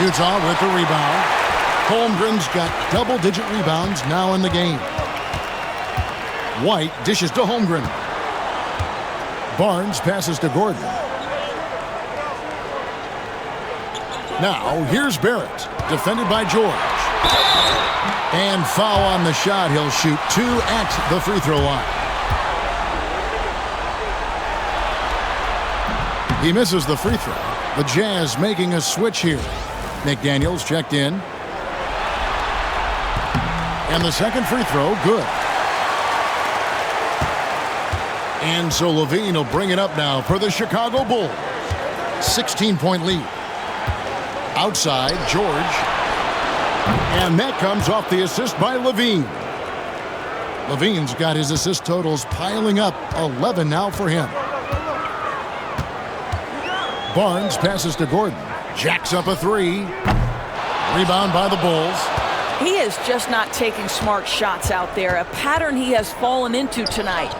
Utah with the rebound. Holmgren's got double-digit rebounds now in the game. White dishes to Holmgren. Barnes passes to Gordon. Now, here's Barrett, defended by George. And foul on the shot. He'll shoot 2 at the free throw line. He misses the free throw. The Jazz making a switch here. McDaniels checked in. And the second free throw, good. And so Levine will bring it up now for the Chicago Bulls. 16-point lead. Outside, George. And that comes off the assist by Levine. Levine's got his assist totals piling up. 11 now for him. Barnes passes to Gordon. Jacks up a 3. Rebound by the Bulls. He is just not taking smart shots out there, a pattern he has fallen into tonight.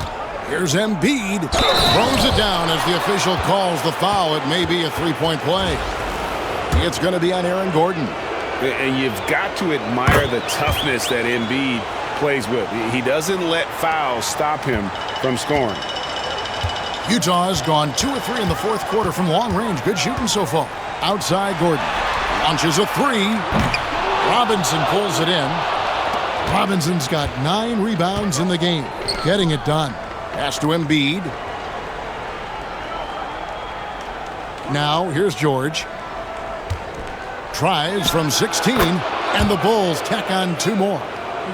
Here's Embiid. Throws it down as the official calls the foul. It may be a 3-point play. It's going to be on Aaron Gordon. And you've got to admire the toughness that Embiid plays with. He doesn't let fouls stop him from scoring. Utah has gone 2 or 3 in the 4th quarter from long range. Good shooting so far. Outside, Gordon launches a 3. Robinson pulls it in. Robinson's got 9 rebounds in the game. Getting it done. Pass to Embiid. Now, here's George. Tries from 16, and the Bulls tack on 2 more.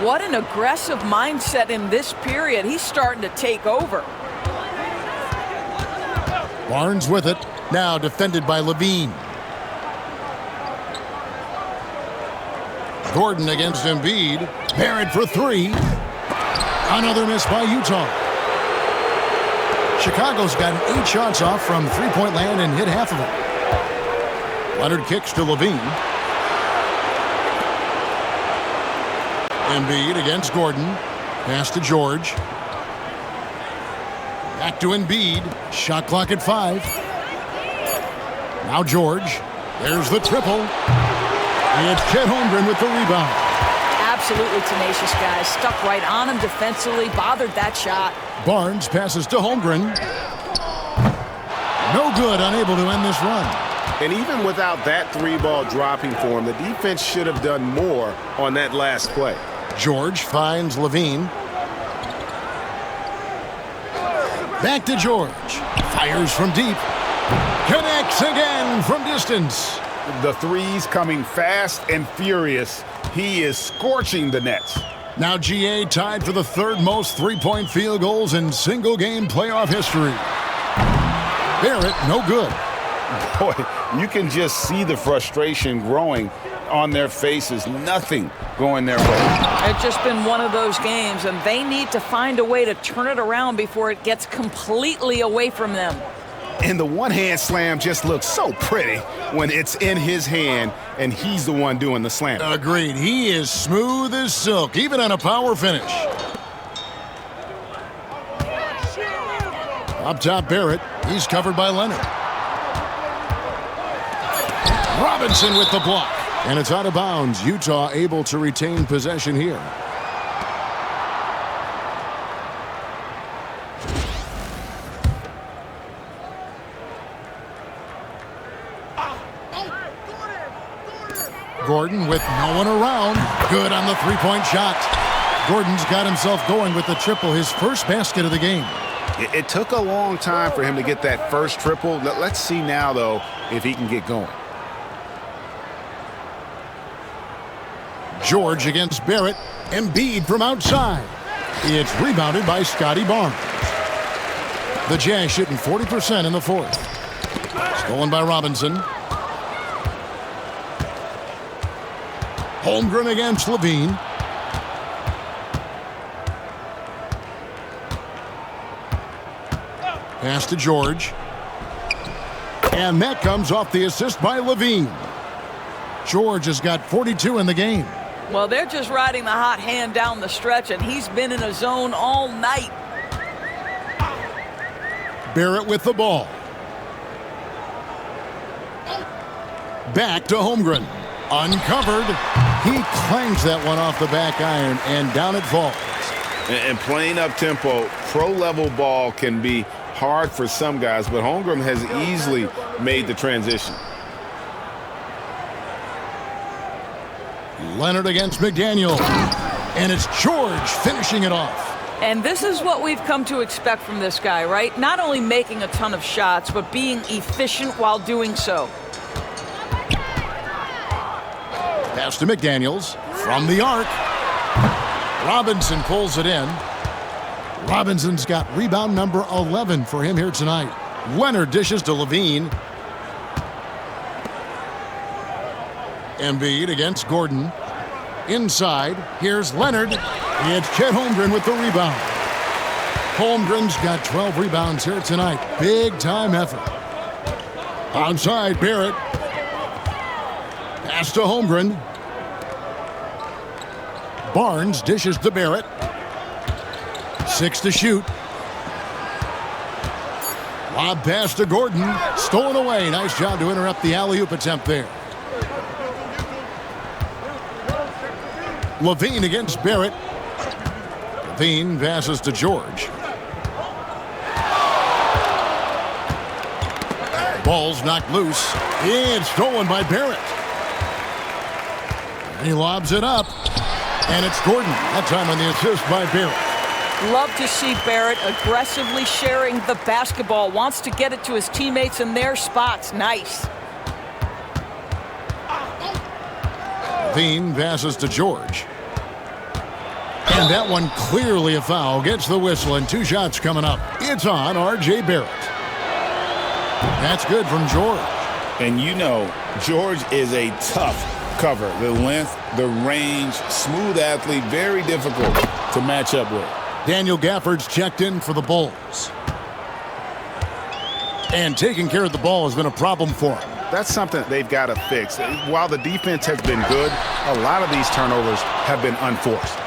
What an aggressive mindset in this period. He's starting to take over. Barnes with it. Now defended by Levine. Gordon against Embiid. Barrett for 3. Another miss by Utah. Chicago's gotten 8 shots off from three-point land and hit half of it. Leonard kicks to Levine. Embiid against Gordon. Pass to George. Back to Embiid. Shot clock at 5. Now George. There's the triple. It's Chet Holmgren with the rebound. Absolutely tenacious, guys. Stuck right on him defensively. Bothered that shot. Barnes passes to Holmgren. No good. Unable to end this run. And even without that 3-ball dropping for him, the defense should have done more on that last play. George finds Levine. Back to George. Fires from deep. Connects again from distance. The threes coming fast and furious. He is scorching the Nets. Now GA tied for the 3rd most three-point field goals in single-game playoff history. Barrett, no good. Boy, you can just see the frustration growing on their faces. Nothing going their way. It's just been one of those games, and they need to find a way to turn it around before it gets completely away from them. And the one-hand slam just looks so pretty when it's in his hand and he's the one doing the slam. Agreed. He is smooth as silk, even on a power finish. Up top, Barrett. He's covered by Leonard. Robinson with the block. And it's out of bounds. Utah able to retain possession here. Gordon with no one around. Good on the three-point shot. Gordon's got himself going with the triple, his first basket of the game. It took a long time for him to get that first triple. Let's see now, though, if he can get going. George against Barrett. Embiid from outside. It's rebounded by Scotty Barnes. The Jazz shooting 40% in the 4th. Stolen by Robinson. Holmgren against Levine. Pass to George. And that comes off the assist by Levine. George has got 42 in the game. Well, they're just riding the hot hand down the stretch, and he's been in a zone all night. Barrett with the ball. Back to Holmgren. Uncovered. He clangs that one off the back iron, and down it falls. And playing up-tempo, pro-level ball can be hard for some guys, but Holmgren has easily made the transition. Leonard against McDaniel. And it's George finishing it off. And this is what we've come to expect from this guy, right? Not only making a ton of shots, but being efficient while doing so. Pass to McDaniels from the arc. Robinson pulls it in. Robinson's got rebound number 11 for him here tonight. Leonard dishes to Levine. Embiid against Gordon. Inside, here's Leonard. It's Chet Holmgren with the rebound. Holmgren's got 12 rebounds here tonight. Big time effort. Outside, Barrett. Pass to Holmgren. Barnes dishes to Barrett. 6 to shoot. Lob pass to Gordon. Stolen away. Nice job to interrupt the alley-oop attempt there. Levine against Barrett. Levine passes to George. Ball's knocked loose. It's stolen by Barrett. And he lobs it up. And it's Gordon. That time on the assist by Barrett. Love to see Barrett aggressively sharing the basketball. Wants to get it to his teammates in their spots. Nice. Levine passes to George. And that one clearly a foul. Gets the whistle, and 2 shots coming up. It's on R.J. Barrett. That's good from George. And you know, George is a tough cover. The length, the range, smooth athlete, very difficult to match up with. Daniel Gafford's checked in for the Bulls. And taking care of the ball has been a problem for him. That's something they've got to fix. While the defense has been good, a lot of these turnovers have been unforced.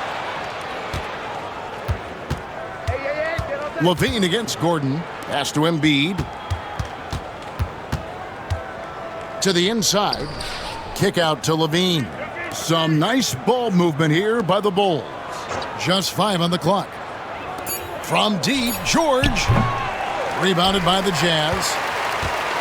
Levine against Gordon. Pass to Embiid. To the inside. Kick out to Levine. Some nice ball movement here by the Bulls. Just 5 on the clock. From deep, George. Rebounded by the Jazz.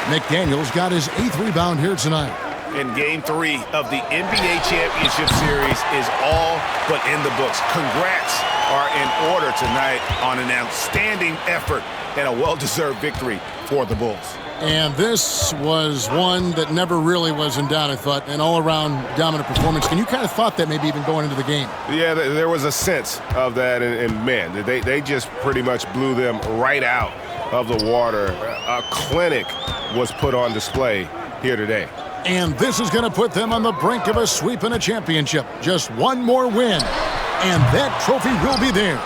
McDaniels got his 8th rebound here tonight. And Game 3 of the NBA Championship Series is all but in the books. Congrats are in order tonight on an outstanding effort and a well-deserved victory for the Bulls. And this was one that never really was in doubt, I thought, an all-around dominant performance. And you kind of thought that maybe even going into the game. Yeah, there was a sense of that, and man, they just pretty much blew them right out of the water. A clinic was put on display here today. And this is going to put them on the brink of a sweep and a championship. Just one more win, and that trophy will be theirs.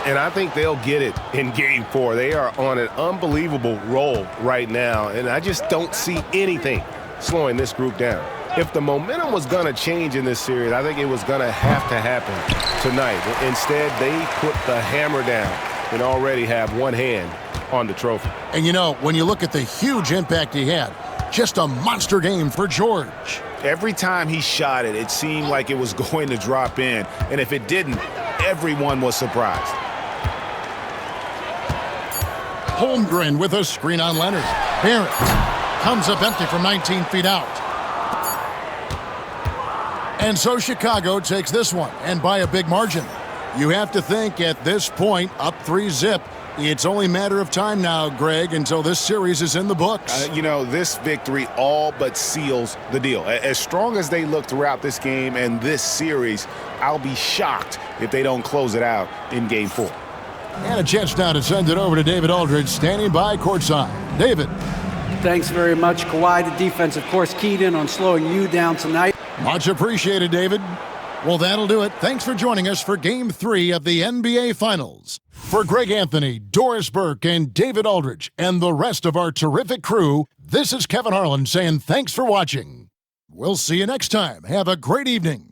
And I think they'll get it in Game 4. They are on an unbelievable roll right now, and I just don't see anything slowing this group down. If the momentum was going to change in this series, I think it was going to have to happen tonight. Instead, they put the hammer down and already have one hand on the trophy. And you know, when you look at the huge impact he had, just a monster game for George. Every time he shot it, it seemed like it was going to drop in. And if it didn't, everyone was surprised. Holmgren with a screen on Leonard. Barrett comes up empty from 19 feet out. And so Chicago takes this one, and by a big margin. You have to think at this point, up 3-zip, it's only a matter of time now, Greg, until this series is in the books. You know, this victory all but seals the deal. As strong as they look throughout this game and this series, I'll be shocked if they don't close it out in Game 4. And a chance now to send it over to David Aldridge, standing by courtside. David. Thanks very much, Kawhi. The defense, of course, keyed in on slowing you down tonight. Much appreciated, David. Well, that'll do it. Thanks for joining us for Game 3 of the NBA Finals. For Greg Anthony, Doris Burke, and David Aldridge, and the rest of our terrific crew, this is Kevin Harlan saying thanks for watching. We'll see you next time. Have a great evening.